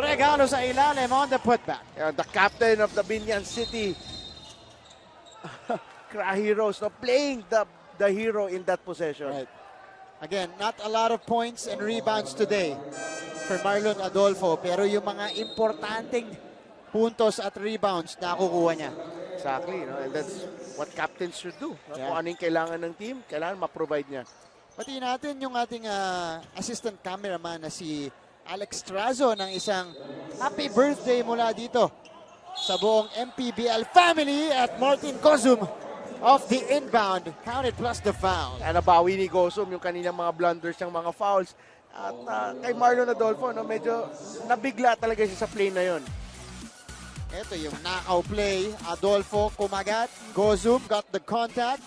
Regalo sa ilalim on the putback. The captain of the Biñan City, Heroes, no, playing the hero in that possession. Right. Again, not a lot of points and rebounds today for Marlon Adolfo, pero yung mga importanteng puntos at rebounds nakukuha niya. Exactly, no? And that's what captains should do. No? Kung anong kailangan ng team, kailangan ma-provide niya. Pati natin yung ating assistant cameraman na si Alex Trazo ng isang happy birthday mula dito sa buong MPBL family at Martin Gozum of the inbound. Counted plus the foul. Nabawi ni Gozum yung kanilang mga blunders ng mga fouls. At kay Marlon Adolfo, no, medyo nabigla talaga siya sa play na yon. Ito yung knockout play. Adolfo kumagat. Gozum got the contact.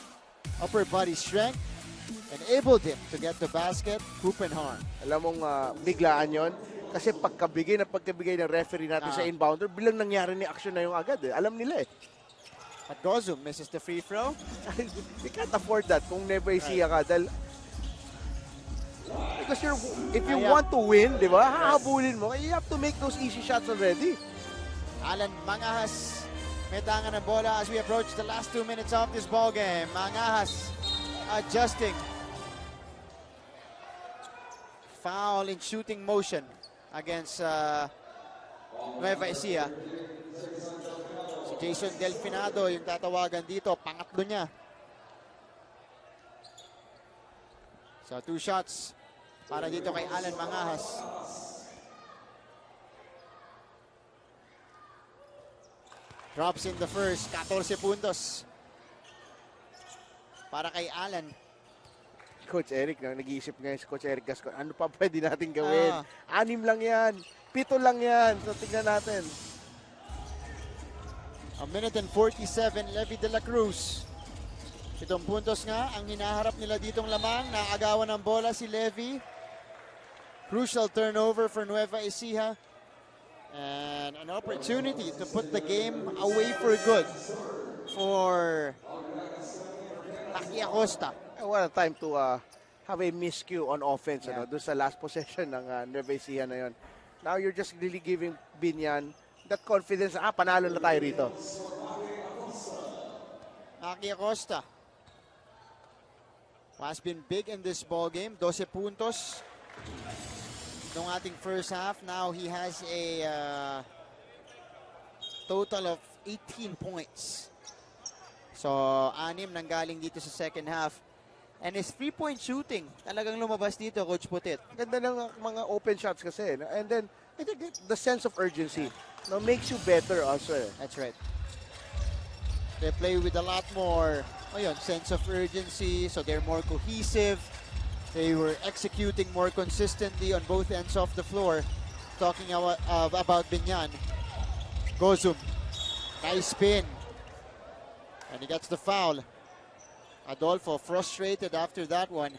Upper body strength. Enabled him to get the basket. Hoop and harm. Alam mong biglaan yon. Kasi pagkabigay ng referee natin sa inbounder, bilang nangyari ni action na yung agad. Alam nila eh. But Gozum misses the free throw. You can't afford that kung Nueva Ecija ka. Dahil, because if you want to win, di ba, hahabulin mo, you have to make those easy shots already. Alan Mangahas may tangan ng bola as we approach the last 2 minutes of this ball game. Mangahas adjusting. Foul in shooting motion against Nueva Ecija. Si Jason Delfinado yung tatawagan dito. Pangatlo niya. So 2 shots para dito kay Alan Mangahas. Drops in the first. 14 puntos para kay Alan. Coach Eric, nag-iisip ngayon si Coach Eric Gascon, ano pa pwede natin gawin? 6 lang yan. 7 lang yan. So, tignan natin. A minute and 47, Levy de la Cruz. 7 puntos nga ang hinaharap nila ditong lamang. Naagawan ng bola si Levy. Crucial turnover for Nueva Ecija. And an opportunity to put the game away for good for Taki Acosta. What a time to have a miscue on offense. Ano, doon sa last possession ng Nueva Ecija na yun. Now you're just really giving Biñan that confidence. Panalo na tayo rito. Taki Acosta has been big in this ball game. 12 puntos nung ating first half. Now he has a total of 18 points. So, 6 nanggaling dito sa second half. And his 3-point shooting, talagang lumabas dito, Coach Putit. Ganda ng mga open shots kasi. No? And then, I think the sense of urgency makes you better also. That's right. They play with a lot more sense of urgency, so they're more cohesive. They were executing more consistently on both ends of the floor. Talking about Biñan. Gozum. Nice spin. And he gets the foul. Adolfo frustrated after that one.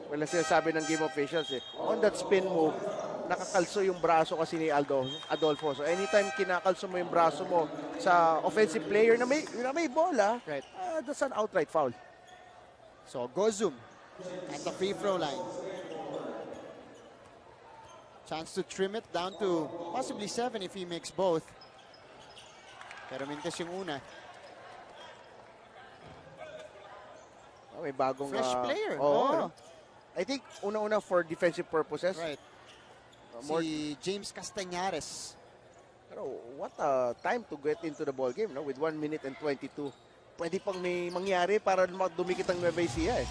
Wala sinasabi ng game officials on that spin move, nakakalso yung braso kasi ni Adolfo. So anytime kinakalso mo yung braso mo sa offensive player na may bola, right. That's an outright foul. So Gozum at the free throw line. Chance to trim it down to possibly 7 if he makes both. Pero mintes yung una. May bagong fresh player. I think una-una for defensive purposes. Right. Si James Castañares. Pero what a time to get into the ball game, no? With 1 minute and 22. Pwede pang may mangyari para dumikit ang Nueva Ecija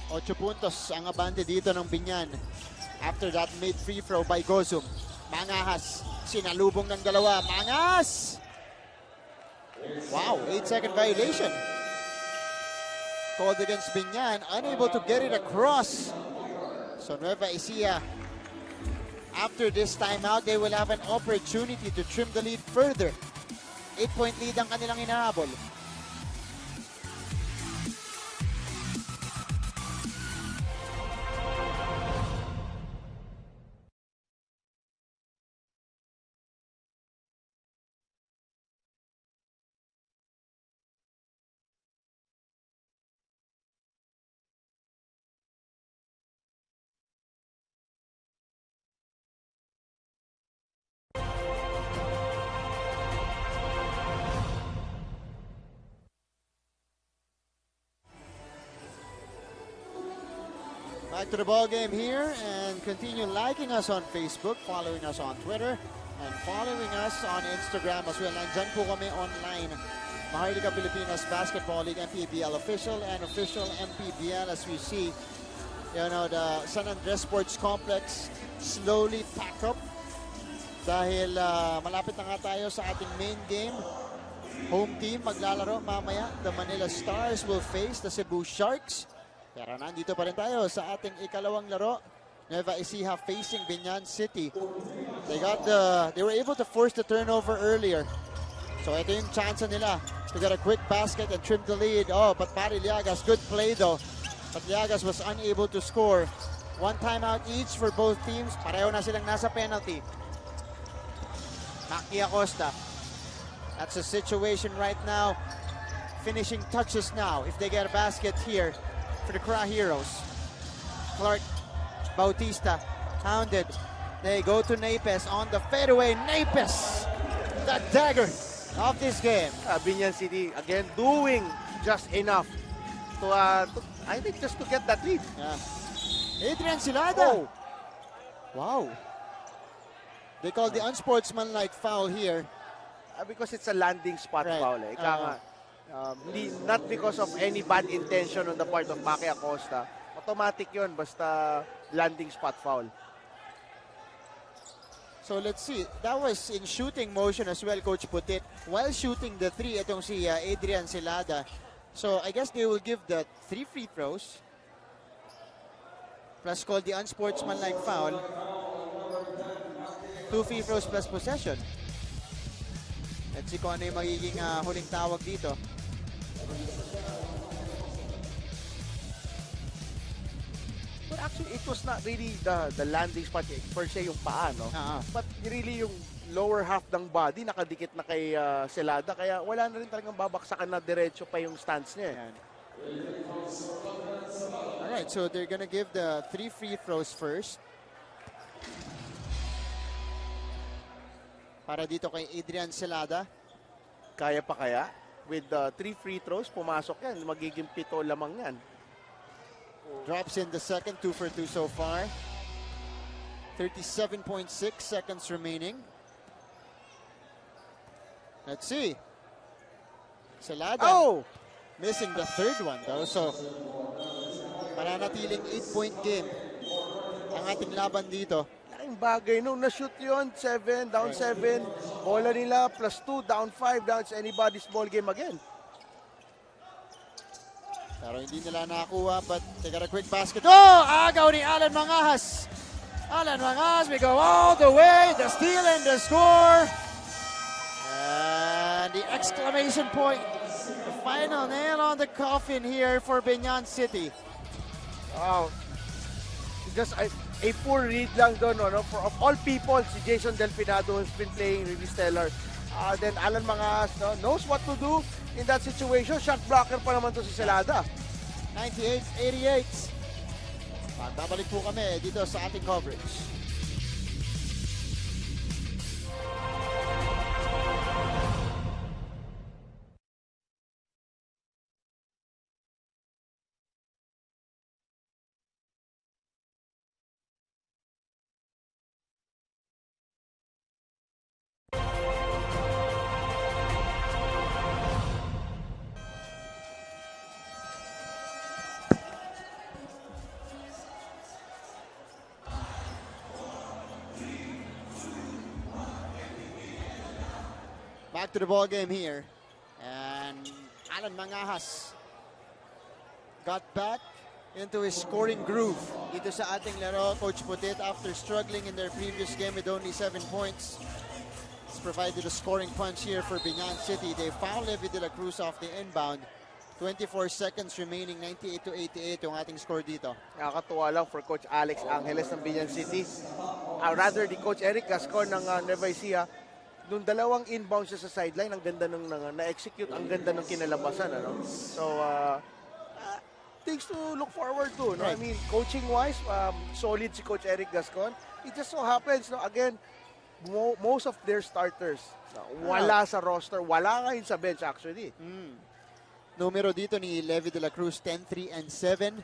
8 puntos ang abante dito ng Biñan. After that made free throw by Gozum. Mangahas. Sinalubong ng dalawa. Mangas! Wow, 8-second violation. Called against Biñan, unable to get it across. So Nueva Ecija, after this timeout, they will have an opportunity to trim the lead further. 8-point lead ang kanilang hinahabol. Back to the ball game here, and continue liking us on Facebook, following us on Twitter, and following us on Instagram as well. Nandyan po kami online. Maharlika Pilipinas Basketball League MPBL official and official MPBL, as we see, you know, the San Andres Sports Complex slowly pack up dahil malapit na nga tayo sa ating main game. Home team maglalaro mamaya. The Manila Stars will face the Cebu Sharks. Pero nandito pa rin tayo sa ating ikalawang laro. Nueva Ecija facing Biñan City. They were able to force the turnover earlier. So ito yung chance nila to get a quick basket and trim the lead. Oh, but Pari Liagas, good play though. But Liagas was unable to score. One timeout each for both teams. Pareho na silang nasa penalty. Maki Acosta. That's a situation right now. Finishing touches now if they get a basket here for the Cra Heroes. Clark Bautista hounded. They go to Napes on the fadeaway. Napes, the dagger of this game. Biñan City again doing just enough to I think just to get that lead. Yeah. Adrian Silada. Oh. Wow. They call the unsportsmanlike foul here. Because it's a landing spot foul. Not because of any bad intention on the part of Maki Acosta. Automatic yun, basta landing spot foul. So let's see. That was in shooting motion as well, Coach Putit. While shooting the three, itong si Adrian Silada. So I guess they will give the 3 free throws. Plus call the unsportsmanlike foul. 2 free throws plus possession. Let's see kung ano yung magiging huling tawag dito. But actually, it was not really the landing spot per se yung paa, no? But really yung lower half ng body nakadikit na kay Celada, kaya wala na rin talagang babaksakan na diretso pa yung stance niya. Alright, so they're gonna give the 3 free throws first. Para dito kay Adrian Celada. Kaya pa kaya? With 3 free throws, pumasok yan. Magiging 7 lamang yan. Drops in the second, 2 for 2 so far. 37.6 seconds remaining. Let's see. Celada. Oh! Missing the third one though. So, mananatiling 8-point game ang ating laban dito. Laking bagay nung na-shoot yun. 7, down 7. Bola nila, plus 2, down 5. Down, it's anybody's ball game again. Pero hindi nila nakakuha, but they got a quick basket. Oh! Agaw ni Alan Mangahas. Alan Mangahas, we go all the way. The steal and the score. And the exclamation point. The final nail on the coffin here for Biñan City. Wow. Just a poor read lang doon, no? For of all people, si Jason Delfinado has been playing really stellar. Then Alan Mangas knows what to do in that situation. Shot blocker pa naman to si Celada. 98-88. Babalik po kami dito sa ating coverage. Back to the ball game here. Alan Mangahas got back into his scoring groove dito sa ating laro. Coach Putit, after struggling in their previous game with only 7 points, has provided a scoring punch here for Biñan City. They foul Levi de la Cruz off the inbound. 24 seconds remaining, 98-88 yung ating score dito. Nakakatuwa lang for Coach Alex Angeles ng Biñan City. Rather, di Coach Eric Gascon ng Nueva Ecija, nung dalawang inbound siya sa sideline, ang ganda nung na-execute, ang ganda ng kinalabasan. Ano? So, things to look forward to. No? Right. I mean, coaching-wise, solid si Coach Eric Gascon. It just so happens, no, again, most of their starters, wala sa roster, wala ngayon sa bench actually. Numero dito ni Levi de la Cruz, 10-3-7.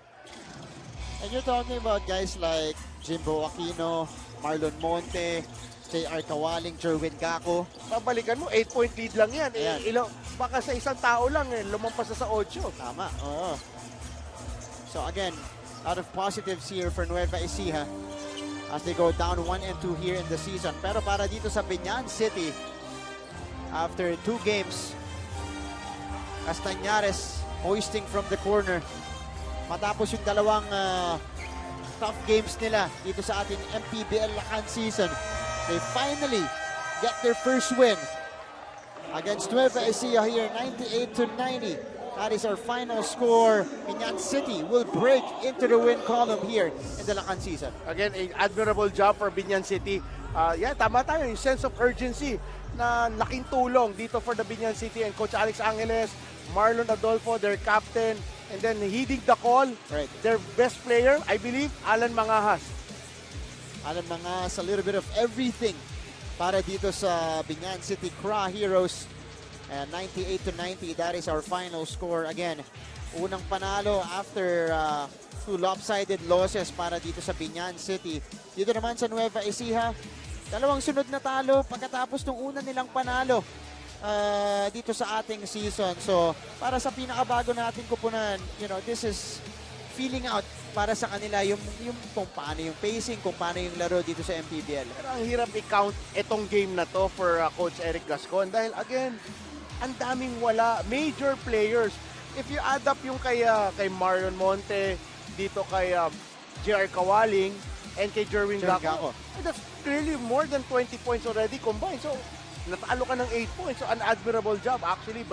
And you're talking about guys like Jimbo Aquino, Marlon Monte, J.R. Kawaling, Jerwin Gaco. Pabalikan mo, 8-point lead lang yan. Baka sa isang tao lang, lumampas na sa 8. Tama, oo. So again, a lot of positives here for Nueva Ecija as they go down 1-2 here in the season. Pero para dito sa Biñan City, after 2 games, Castañares hoisting from the corner. Matapos yung dalawang tough games nila dito sa ating MPBL Lakan season, they finally get their first win against Nueva Ecija here, 98-90. That is our final score. Biñan City will break into the win column here in the Lakan season. Again, an admirable job for Biñan City. Tama tayo, yung sense of urgency na laking tulong dito for the Biñan City and Coach Alex Angeles, Marlon Adolfo, their captain, and then heeding the call, right, their best player, I believe, Alan Mangahas. Alan Mangahas, a little bit of everything para dito sa Biñan City Cra Heroes. And 98-90, that is our final score. Again, unang panalo after 2 lopsided losses para dito sa Biñan City. Dito naman sa Nueva Ecija, dalawang sunod na talo pagkatapos ng una nilang panalo dito sa ating season. So, para sa pinakabago nating kupunan, you know, this is feeling out para sa kanila yung kung paano yung pacing, kung paano yung laro dito sa MPBL. Pero ang hirap i-count itong game na to for Coach Eric Gascon dahil again, ang daming wala, major players. If you add up yung kay Marion Monte, dito kay J.R. Kawaling, and kay Jerwin Gaco, that's clearly more than 20 points already combined. So, natalo ka ng 8 points. So, an admirable job actually